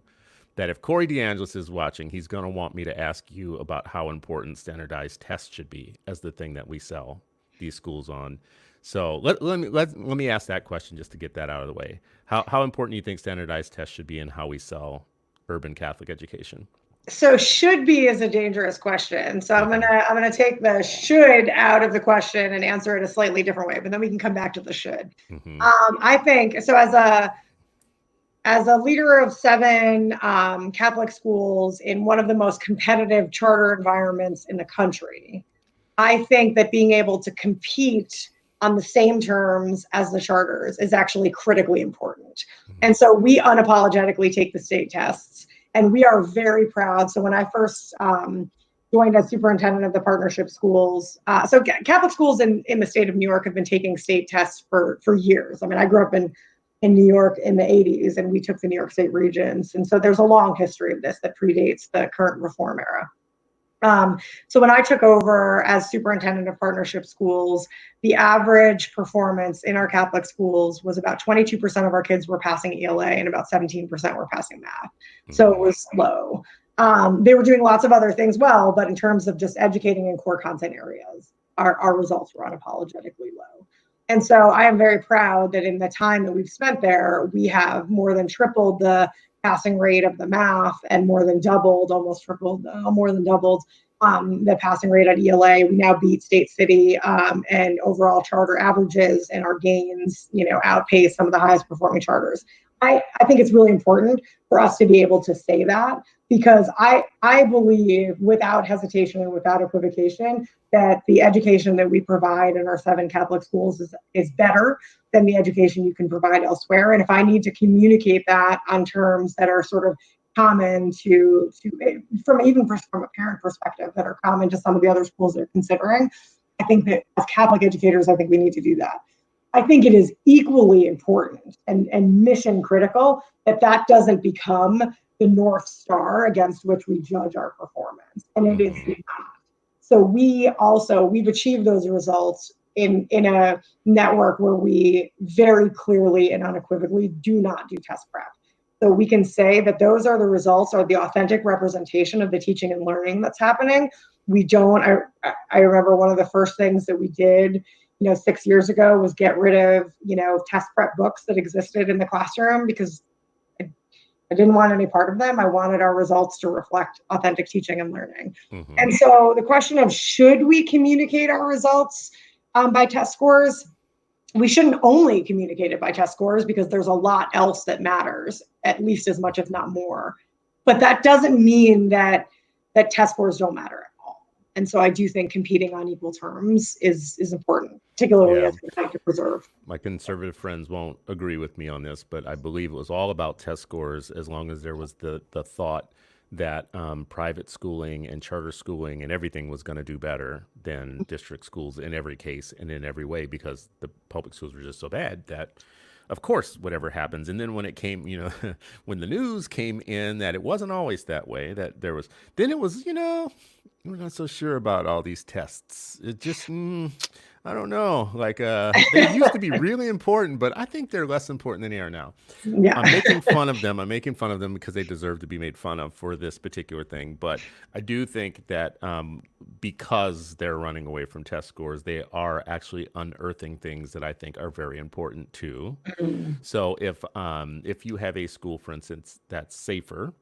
[SPEAKER 1] that if Corey DeAngelis is watching, he's going to want me to ask you about how important standardized tests should be as the thing that we sell these schools on. So let me ask that question just to get that out of the way. How important do you think standardized tests should be in how we sell urban Catholic education?
[SPEAKER 2] So should be is a dangerous question. So I'm gonna take the should out of the question and answer it a slightly different way, but then we can come back to the should.
[SPEAKER 1] Mm-hmm.
[SPEAKER 2] I think so. As a leader of 7 Catholic schools in one of the most competitive charter environments in the country, I think that being able to compete on the same terms as the charters is actually critically important. And so we unapologetically take the state tests, and we are very proud. So when I first joined as superintendent of the partnership schools, so Catholic schools in the state of New York have been taking state tests for years. I mean, I grew up in New York in the 80s, and we took the New York State Regents. And so there's a long history of this that predates the current reform era. So when I took over as superintendent of partnership schools, the average performance in our Catholic schools was about 22% of our kids were passing ELA and about 17% were passing math. So it was low. They were doing lots of other things well, but in terms of just educating in core content areas, our results were unapologetically low. And so I am very proud that in the time that we've spent there, we have more than tripled the passing rate of the math and more than doubled, almost tripled, more than doubled the passing rate at ELA. We now beat state, city, and overall charter averages, and our gains, outpace some of the highest performing charters. I think it's really important for us to be able to say that, because I believe without hesitation and without equivocation that the education that we provide in our 7 Catholic schools is better than the education you can provide elsewhere. And if I need to communicate that on terms that are sort of common to from a parent perspective, that are common to some of the other schools they're considering, I think that as Catholic educators, I think we need to do that. I think it is equally important and mission critical that doesn't become the North Star against which we judge our performance. And it is not. So we've achieved those results in a network where we very clearly and unequivocally do not do test prep. So we can say that those are the results, are the authentic representation of the teaching and learning that's happening. We don't, I remember one of the first things that we did 6 years ago was get rid of, test prep books that existed in the classroom, because I didn't want any part of them. I wanted our results to reflect authentic teaching and learning. Mm-hmm. And so the question of should we communicate our results by test scores? We shouldn't only communicate it by test scores, because there's a lot else that matters, at least as much, if not more. But that doesn't mean that test scores don't matter at all. And so I do think competing on equal terms is important, particularly as we like to preserve.
[SPEAKER 1] My conservative friends won't agree with me on this, but I believe it was all about test scores, as long as there was the thought that private schooling and charter schooling and everything was going to do better than district schools in every case and in every way, because the public schools were just so bad that, of course, whatever happens. And then when it came, when the news came in that it wasn't always that way, that there was, then it was, we're not so sure about all these tests. It just, I don't know. Like, they used to be really important, but I think they're less important than they are now. Yeah. I'm making fun of them. I'm making fun of them because they deserve to be made fun of for this particular thing. But I do think that because they're running away from test scores, they are actually unearthing things that I think are very important too. Mm-hmm. So if you have a school, for instance, that's safer,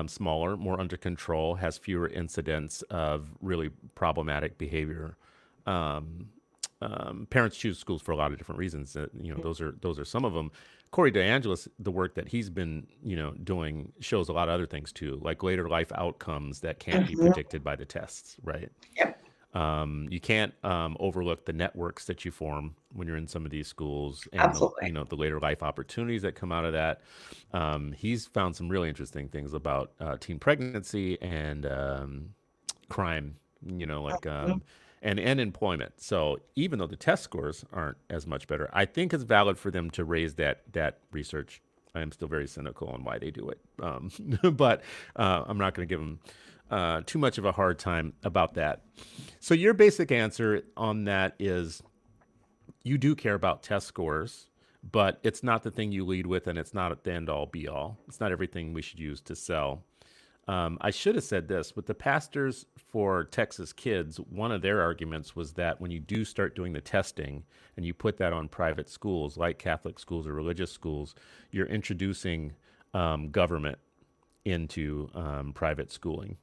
[SPEAKER 1] smaller, more under control, has fewer incidents of really problematic behavior. Parents choose schools for a lot of different reasons. Those are some of them. Corey DeAngelis, the work that he's been, doing shows a lot of other things too, like later life outcomes that can't be predicted by the tests, right?
[SPEAKER 2] Yep.
[SPEAKER 1] You can't overlook the networks that you form when you're in some of these schools, and
[SPEAKER 2] Absolutely.
[SPEAKER 1] the later life opportunities that come out of that. He's found some really interesting things about teen pregnancy and crime, like and employment. So even though the test scores aren't as much better, I think it's valid for them to raise that research. I am still very cynical on why they do it, but I'm not going to give them too much of a hard time about that. So your basic answer on that is you do care about test scores, but it's not the thing you lead with, and it's not the end all be all. It's not everything we should use to sell. I should have said this with the pastors for Texas Kids. One of their arguments was that when you do start doing the testing and you put that on private schools like Catholic schools or religious schools, you're introducing government into private schooling.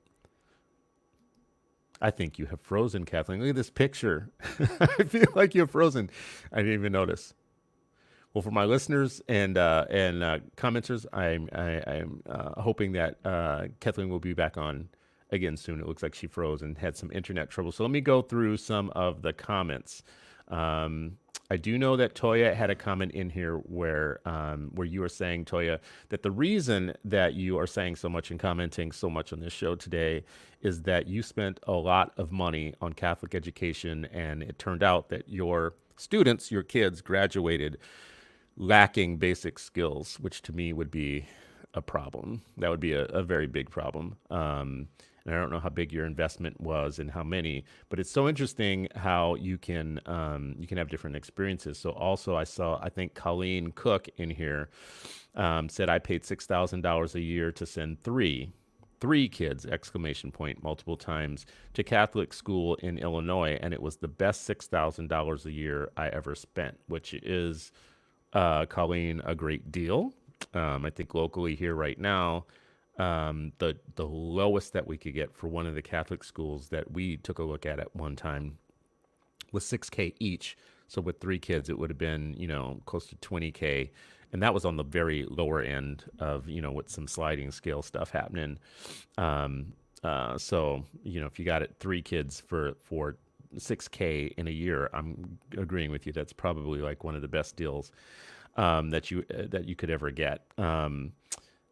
[SPEAKER 1] I think you have frozen, Kathleen. Look at this picture. I feel like you're frozen. I didn't even notice. Well, for my listeners and commenters, I'm hoping that Kathleen will be back on again soon. It looks like she froze and had some internet trouble. So let me go through some of the comments. I do know that Toya had a comment in here where you were saying, Toya, that the reason that you are saying so much and commenting so much on this show today is that you spent a lot of money on Catholic education, and it turned out that your students, your kids, graduated lacking basic skills, which to me would be a problem. That would be a very big problem. And I don't know how big your investment was and how many, but it's so interesting how you can have different experiences. So also I think Colleen Cook in here said I paid $6,000 a year to send three kids, exclamation point, multiple times to Catholic school in Illinois, and it was the best $6,000 a year I ever spent, which is, Colleen, a great deal. I think locally here right now, the lowest that we could get for one of the Catholic schools that we took a look at one time was $6K each. So with three kids, it would have been, close to $20K. And that was on the very lower end of, with some sliding scale stuff happening. So, if you got it three kids for $6K in a year, I'm agreeing with you. That's probably like one of the best deals that you could ever get.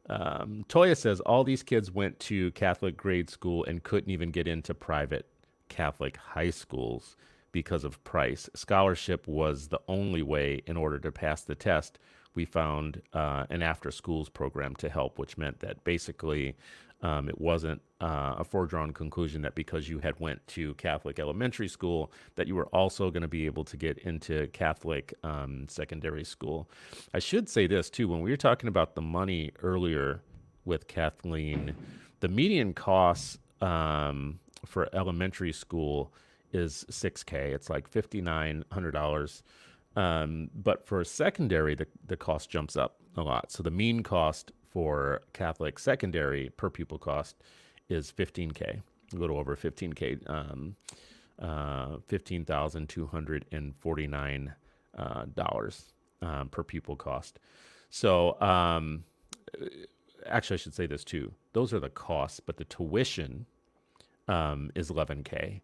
[SPEAKER 1] Toya says all these kids went to Catholic grade school and couldn't even get into private Catholic high schools because of price. Scholarship was the only way in order to pass the test. We found an after schools program to help, which meant that basically it wasn't a foregone conclusion that because you had went to Catholic elementary school that you were also going to be able to get into Catholic secondary school. I should say this too, when we were talking about the money earlier with Kathleen, the median costs for elementary school is $6K. It's like $5,900. But for secondary, the cost jumps up a lot. So the mean cost for Catholic secondary per pupil cost is $15K, a little over $15K, $15,249 per pupil cost. So actually, I should say this too. Those are the costs, but the tuition is $11K,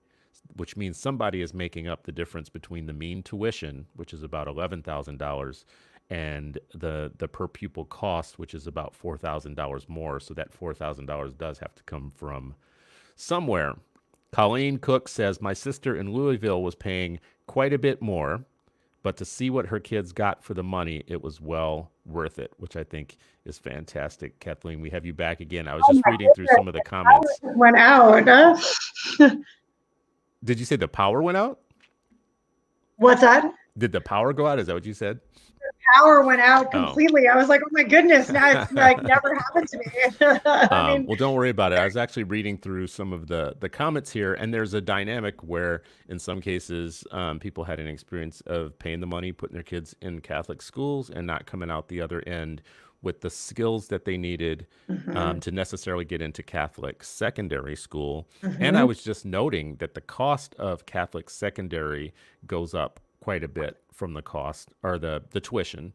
[SPEAKER 1] which means somebody is making up the difference between the mean tuition, which is about $11,000, and the per pupil cost, which is about $4,000 more. So that $4,000 does have to come from somewhere. Colleen Cook says, my sister in Louisville was paying quite a bit more, but to see what her kids got for the money, it was well worth it, which I think is fantastic. Kathleen, we have you back again. I was just reading through some of the comments.
[SPEAKER 2] Went out.
[SPEAKER 1] Did you say the power went out?
[SPEAKER 2] What's that?
[SPEAKER 1] Did the power go out? Is that what you said?
[SPEAKER 2] Power went out completely. I was like, oh my goodness, now it's like never happened to me.
[SPEAKER 1] Well, don't worry about it. I was actually reading through some of the comments here, and there's a dynamic where in some cases people had an experience of paying the money, putting their kids in Catholic schools and not coming out the other end with the skills that they needed to necessarily get into Catholic secondary school. And I was just noting that the cost of Catholic secondary goes up quite a bit from the cost or the tuition.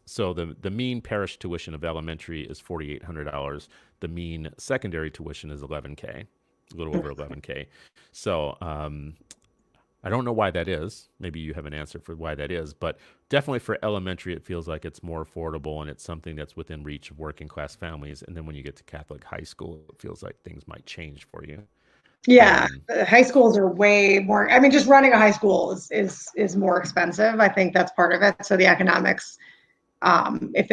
[SPEAKER 1] So the mean parish tuition of elementary is $4,800. The mean secondary tuition is $11K. a little over 11K. So I don't know why that is. Maybe you have an answer for why that is, but definitely for elementary, it feels like it's more affordable and it's something that's within reach of working class families. And then when you get to Catholic high school, it feels like things might change for you.
[SPEAKER 2] Yeah,
[SPEAKER 1] Um,
[SPEAKER 2] high schools are way more. I mean, just running a high school is more expensive. I think that's part of it. So the economics, if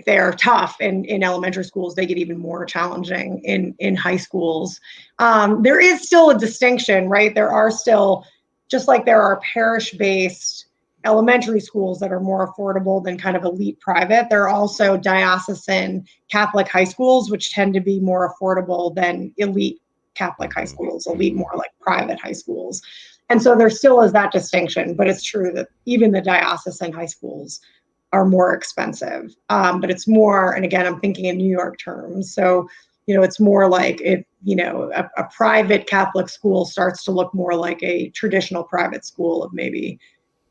[SPEAKER 2] they are tough in elementary schools, they get even more challenging in high schools. There is still a distinction, right? There are still, just like there are parish based elementary schools that are more affordable than kind of elite private. There are also diocesan Catholic high schools, which tend to be more affordable than elite Catholic high
[SPEAKER 1] mhm,
[SPEAKER 2] schools, elite
[SPEAKER 1] mhm,
[SPEAKER 2] more like private high schools. And so there still is that distinction, but it's true that even the diocesan high schools are more expensive. But it's more, and again, I'm thinking in New York terms. So, it's more like if, a private Catholic school starts to look more like a traditional private school of maybe,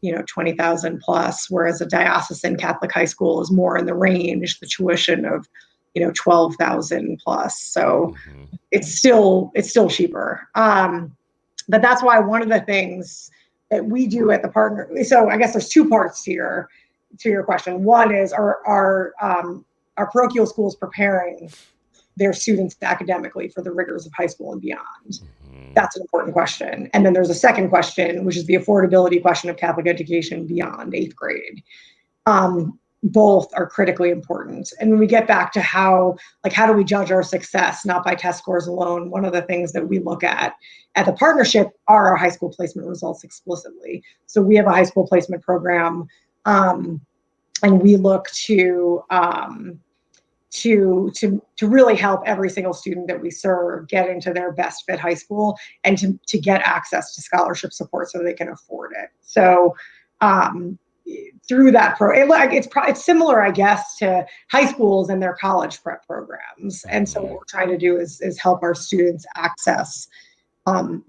[SPEAKER 2] 20,000 plus, whereas a diocesan Catholic high school is more in the range, the tuition of, 12,000 plus. So
[SPEAKER 1] mhm,
[SPEAKER 2] it's still cheaper. But that's why one of the things that we do at the partner. So I guess there's two parts to your question. One is our parochial schools preparing their students academically for the rigors of high school and beyond?
[SPEAKER 1] mhm,
[SPEAKER 2] That's an important question. And then there's a second question, which is the affordability question of Catholic education beyond eighth grade. Both are critically important. And when we get back to how do we judge our success, not by test scores alone, one of the things that we look at the partnership are our high school placement results explicitly. So we have a high school placement program, and we look to really help every single student that we serve get into their best fit high school and to get access to scholarship support so they can afford it. So um, through that it's similar, I guess, to high schools and their college prep programs. And so what
[SPEAKER 1] mhm.
[SPEAKER 2] we're trying to do is help our students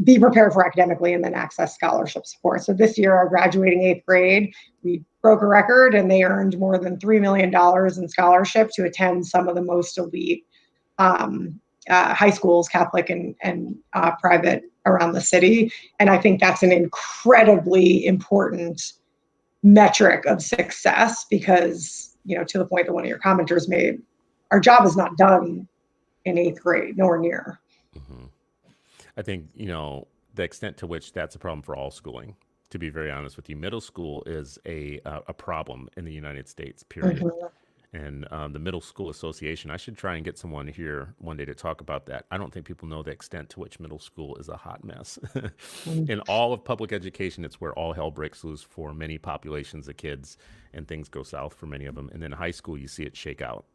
[SPEAKER 2] be prepared for academically and then access scholarship support. So this year, our graduating eighth grade, we broke a record and they earned more than $3 million in scholarship to attend some of the most elite high schools, Catholic and private, around the city. And I think that's an incredibly important metric of success because, to the point that one of your commenters made, our job is not done in eighth grade, nowhere near.
[SPEAKER 1] Mhm. I think, the extent to which that's a problem for all schooling, to be very honest with you, middle school is a problem in the United States, period.
[SPEAKER 2] Mhm.
[SPEAKER 1] And the Middle School Association, I should try and get someone here one day to talk about that. I don't think people know the extent to which middle school is a hot mess. In all of public education, it's where all hell breaks loose for many populations of kids, and things go south for many of them. And then high school, you see it shake out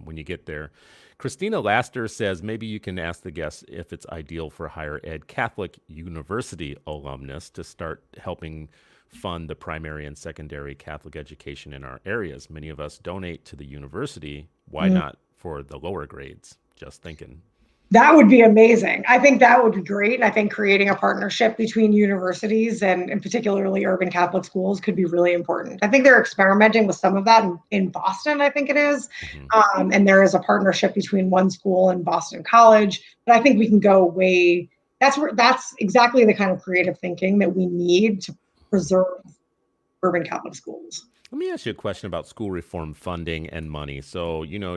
[SPEAKER 1] when you get there. Christina Laster says maybe you can ask the guests if it's ideal for higher ed Catholic university alumnus to start helping fund the primary and secondary Catholic education in our areas. Many of us donate to the university. Why not for the lower grades? Just thinking.
[SPEAKER 2] That would be amazing. I think that would be great. And I think creating a partnership between universities and particularly urban Catholic schools could be really important. I think they're experimenting with some of that in Boston, I think it is.
[SPEAKER 1] Hmm.
[SPEAKER 2] And there is a partnership between one school and Boston College. But I think we can go way, that's exactly the kind of creative thinking that we need to preserve urban Catholic schools.
[SPEAKER 1] Let me ask you a question about school reform funding and money. So, you know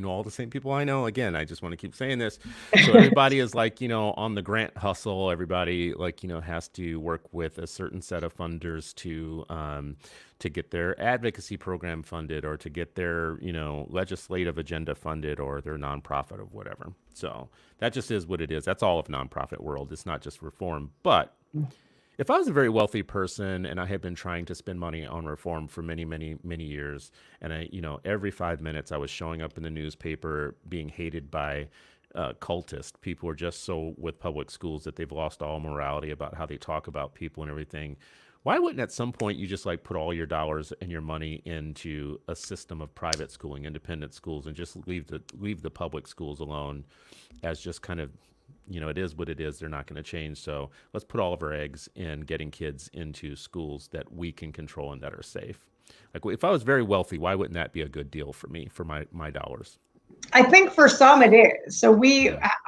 [SPEAKER 1] all the same people I know. Again, I just want to keep saying this. So everybody is like, on the grant hustle. Everybody like, has to work with a certain set of funders to get their advocacy program funded or to get their, legislative agenda funded or their nonprofit or whatever. So that just is what it is. That's all of nonprofit world. It's not just reform, but if I was a very wealthy person and I had been trying to spend money on reform for many, many, many years, and every 5 minutes I was showing up in the newspaper being hated by cultists, people are just so with public schools that they've lost all morality about how they talk about people and everything. Why wouldn't at some point you just like put all your dollars and your money into a system of private schooling, independent schools, and just leave the public schools alone as just kind of it is what it is. They're not going to change. So let's put all of our eggs in getting kids into schools that we can control and that are safe. Like if I was very wealthy, why wouldn't that be a good deal for me, for my dollars?
[SPEAKER 2] I think for some it is. So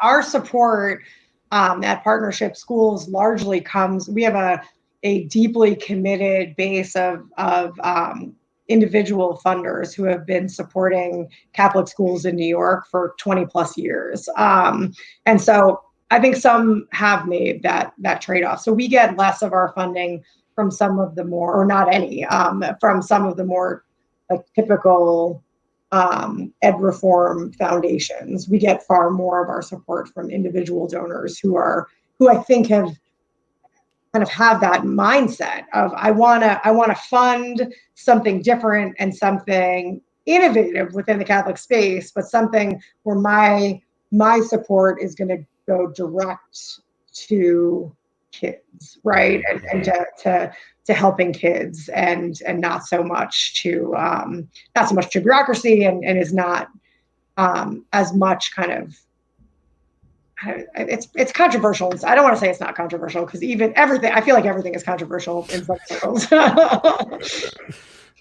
[SPEAKER 2] our support at Partnership Schools largely comes, we have a deeply committed base of individual funders who have been supporting Catholic schools in New York for 20 plus years. And so I think some have made that trade-off. So we get less of our funding from some of the more, or not any, from some of the more like typical ed reform foundations. We get far more of our support from individual donors who I think have that mindset of I want to fund something different and something innovative within the Catholic space, but something where my support is going to go direct to kids, right, and to helping kids, and not so much to bureaucracy, and is not as much kind of, it's controversial. I don't want to say it's not controversial, because even everything, I feel like everything is controversial in some circles.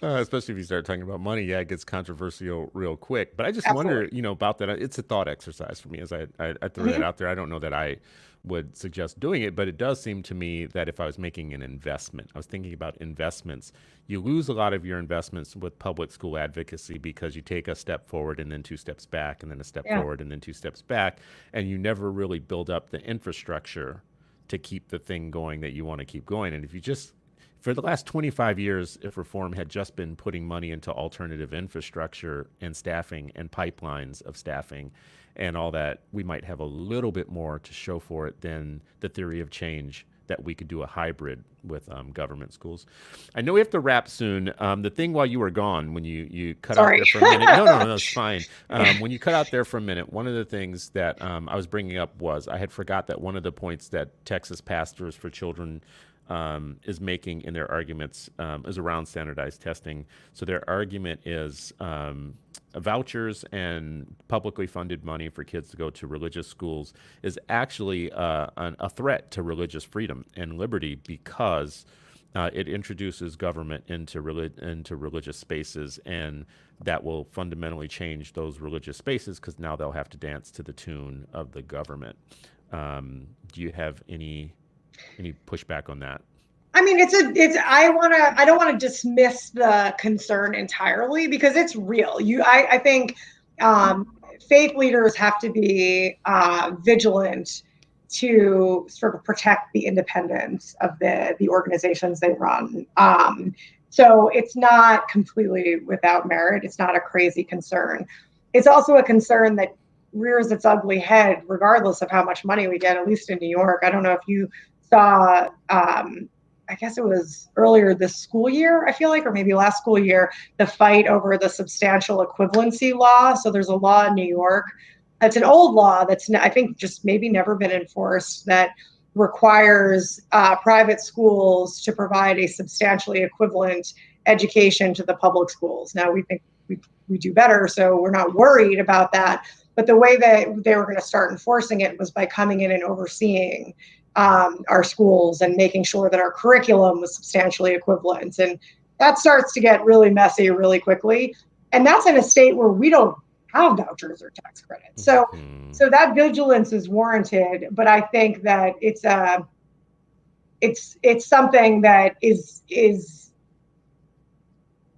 [SPEAKER 1] Especially if you start talking about money, yeah, it gets controversial real quick. But I just
[SPEAKER 2] Absolutely.
[SPEAKER 1] wonder, about that. It's a thought exercise for me as I throw that out there. I don't know that I would suggest doing it, but it does seem to me that if I was making an investment, I was thinking about investments. You lose a lot of your investments with public school advocacy because you take a step forward and then two steps back, and then a step
[SPEAKER 2] Yeah.
[SPEAKER 1] forward and then two steps back, and you never really build up the infrastructure to keep the thing going that you want to keep going. And if you just for the last 25 years, if reform had just been putting money into alternative infrastructure and staffing and pipelines of staffing and all that, we might have a little bit more to show for it than the theory of change that we could do a hybrid with government schools. I know we have to wrap soon. The thing while you were gone, when you cut out
[SPEAKER 2] Sorry.
[SPEAKER 1] there for a minute, no, it's fine. When you cut out there for a minute, one of the things that I was bringing up was I had forgot that one of the points that Texas Pastors for Children is making in their arguments is around standardized testing. So their argument is vouchers and publicly funded money for kids to go to religious schools is actually a threat to religious freedom and liberty, because it introduces government into religious spaces, and that will fundamentally change those religious spaces, because now they'll have to dance to the tune of the government. Do you have any pushback on that?
[SPEAKER 2] I mean, I don't want to dismiss the concern entirely, because it's real. I think faith leaders have to be vigilant to sort of protect the independence of the organizations they run. So it's not completely without merit. It's not a crazy concern. It's also a concern that rears its ugly head regardless of how much money we get, at least in New York. I don't know if you saw, I guess it was earlier this school year, I feel like, or maybe last school year, the fight over the substantial equivalency law. So there's a law in New York. It's an old law that's, I think, just maybe never been enforced, that requires private schools to provide a substantially equivalent education to the public schools. Now, we think we do better, so we're not worried about that. But the way that they were going to start enforcing it was by coming in and overseeing our schools and making sure that our curriculum was substantially equivalent. And that starts to get really messy really quickly. And that's in a state where we don't have vouchers or tax credits. So that vigilance is warranted, but I think that it's something that it's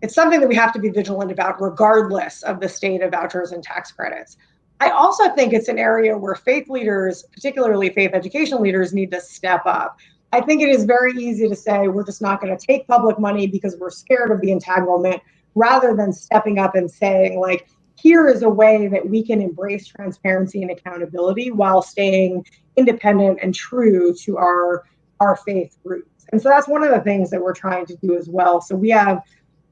[SPEAKER 2] something that we have to be vigilant about, regardless of the state of vouchers and tax credits. I also think it's an area where faith leaders, particularly faith education leaders, need to step up. I think it is very easy to say we're just not going to take public money because we're scared of the entanglement, rather than stepping up and saying, like, here is a way that we can embrace transparency and accountability while staying independent and true to our faith roots. And so that's one of the things that we're trying to do as well. So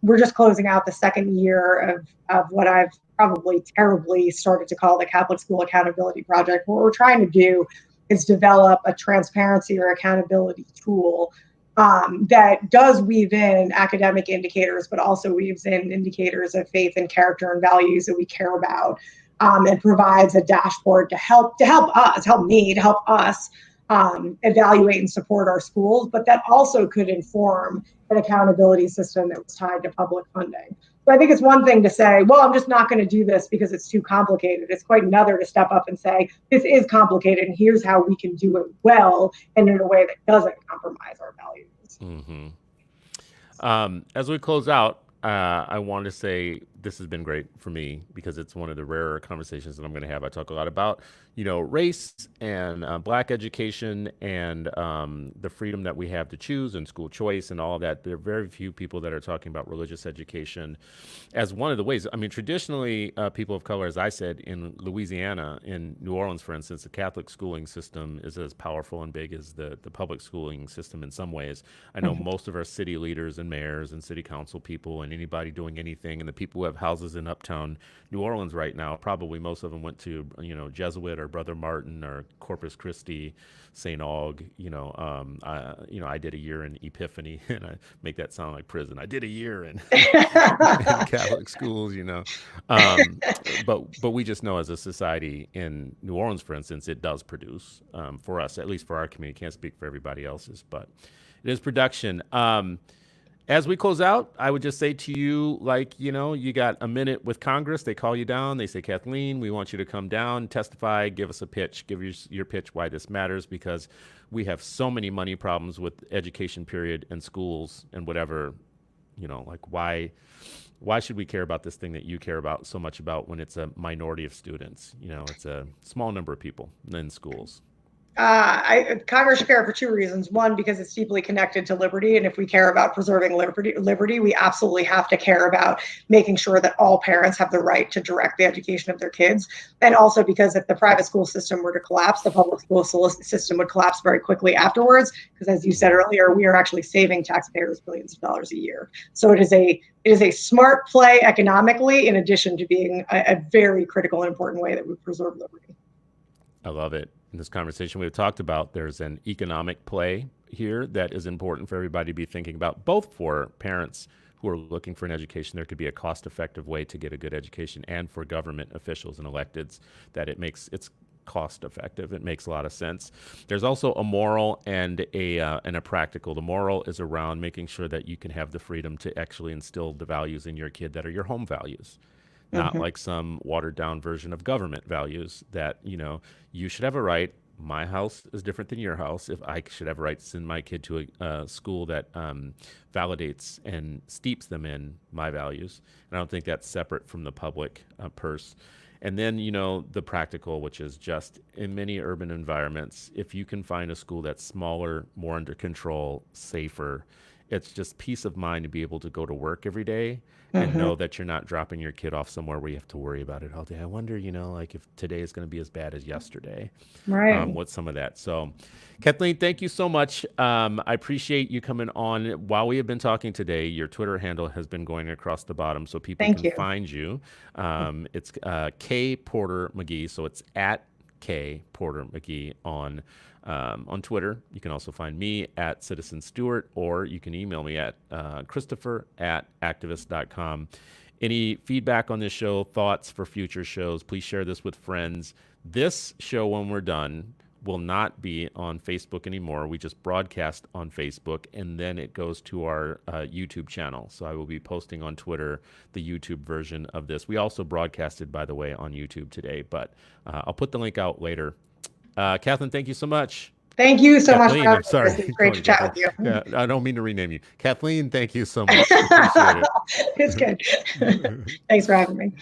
[SPEAKER 2] we're just closing out the second year of what I've probably terribly started to call the Catholic School Accountability Project. What we're trying to do is develop a transparency or accountability tool that does weave in academic indicators, but also weaves in indicators of faith and character and values that we care about, and provides a dashboard to help us evaluate and support our schools, but that also could inform an accountability system that was tied to public funding. So I think it's one thing to say, well, I'm just not going to do this because it's too complicated. It's quite another to step up and say, this is complicated and here's how we can do it well and in a way that doesn't compromise our values.
[SPEAKER 1] Mm-hmm. As we close out, I want to say this has been great for me because it's one of the rarer conversations that I'm going to have. I talk a lot about, race and Black education and the freedom that we have to choose and school choice and all of that. There are very few people that are talking about religious education as one of the ways. I mean, traditionally, people of color, as I said, in Louisiana, in New Orleans, for instance, the Catholic schooling system is as powerful and big as the public schooling system in some ways. I know most of our city leaders and mayors and city council people and anybody doing anything, and the people who have houses in uptown New Orleans right now, probably most of them went to, Jesuit or Brother Martin or Corpus Christi, St. Aug. I did a year in Epiphany, and I make that sound like prison. I did a year in, in Catholic schools, but we just know as a society in New Orleans, for instance, it does produce for us, at least for our community. Can't speak for everybody else's, but it is production. As we close out, I would just say to you, you got a minute with Congress. They call you down. They say, Kathleen, we want you to come down, testify, give us a pitch, give your pitch why this matters, because we have so many money problems with education period and schools and whatever, why should we care about this thing that you care about so much about when it's a minority of students? It's a small number of people in schools.
[SPEAKER 2] Congress should care for two reasons. One, because it's deeply connected to liberty. And if we care about preserving liberty, we absolutely have to care about making sure that all parents have the right to direct the education of their kids. And also because if the private school system were to collapse, the public school system would collapse very quickly afterwards. Because as you said earlier, we are actually saving taxpayers billions of dollars a year. So it is a smart play economically, in addition to being a very critical and important way that we preserve liberty.
[SPEAKER 1] I love it. In this conversation we've talked about, there's an economic play here that is important for everybody to be thinking about, both for parents who are looking for an education. There could be a cost-effective way to get a good education, and for government officials and electeds that it's cost-effective. It makes a lot of sense. There's also a moral and a practical. The moral is around making sure that you can have the freedom to actually instill the values in your kid that are your home values. Not like some watered down version of government values that, you should have a right. My house is different than your house. If I should have a right to send my kid to a school that validates and steeps them in my values. And I don't think that's separate from the public purse. And then, the practical, which is just in many urban environments, if you can find a school that's smaller, more under control, safer, it's just peace of mind to be able to go to work every day and know that you're not dropping your kid off somewhere where you have to worry about it all day. I wonder, if today is going to be as bad as yesterday.
[SPEAKER 2] Right.
[SPEAKER 1] What's some of that? So, Kathleen, thank you so much. I appreciate you coming on. While we have been talking today, your Twitter handle has been going across the bottom so people can find you. It's K Porter-Magee, so it's at K Porter-Magee on Twitter. You can also find me at Citizen Stewart, or you can email me at Christopher@activist.com. Any feedback on this show, thoughts for future shows, please share this with friends. This show, when we're done, will not be on Facebook anymore. We just broadcast on Facebook, and then it goes to our YouTube channel. So I will be posting on Twitter the YouTube version of this. We also broadcasted, by the way, on YouTube today, but I'll put the link out later. Kathleen, thank you so much.
[SPEAKER 2] Thank you so
[SPEAKER 1] Kathleen,
[SPEAKER 2] much.
[SPEAKER 1] I'm sorry.
[SPEAKER 2] It's great to chat with you.
[SPEAKER 1] I don't mean to rename you. Kathleen, thank you so much. Appreciate it.
[SPEAKER 2] It's good. Thanks for having me.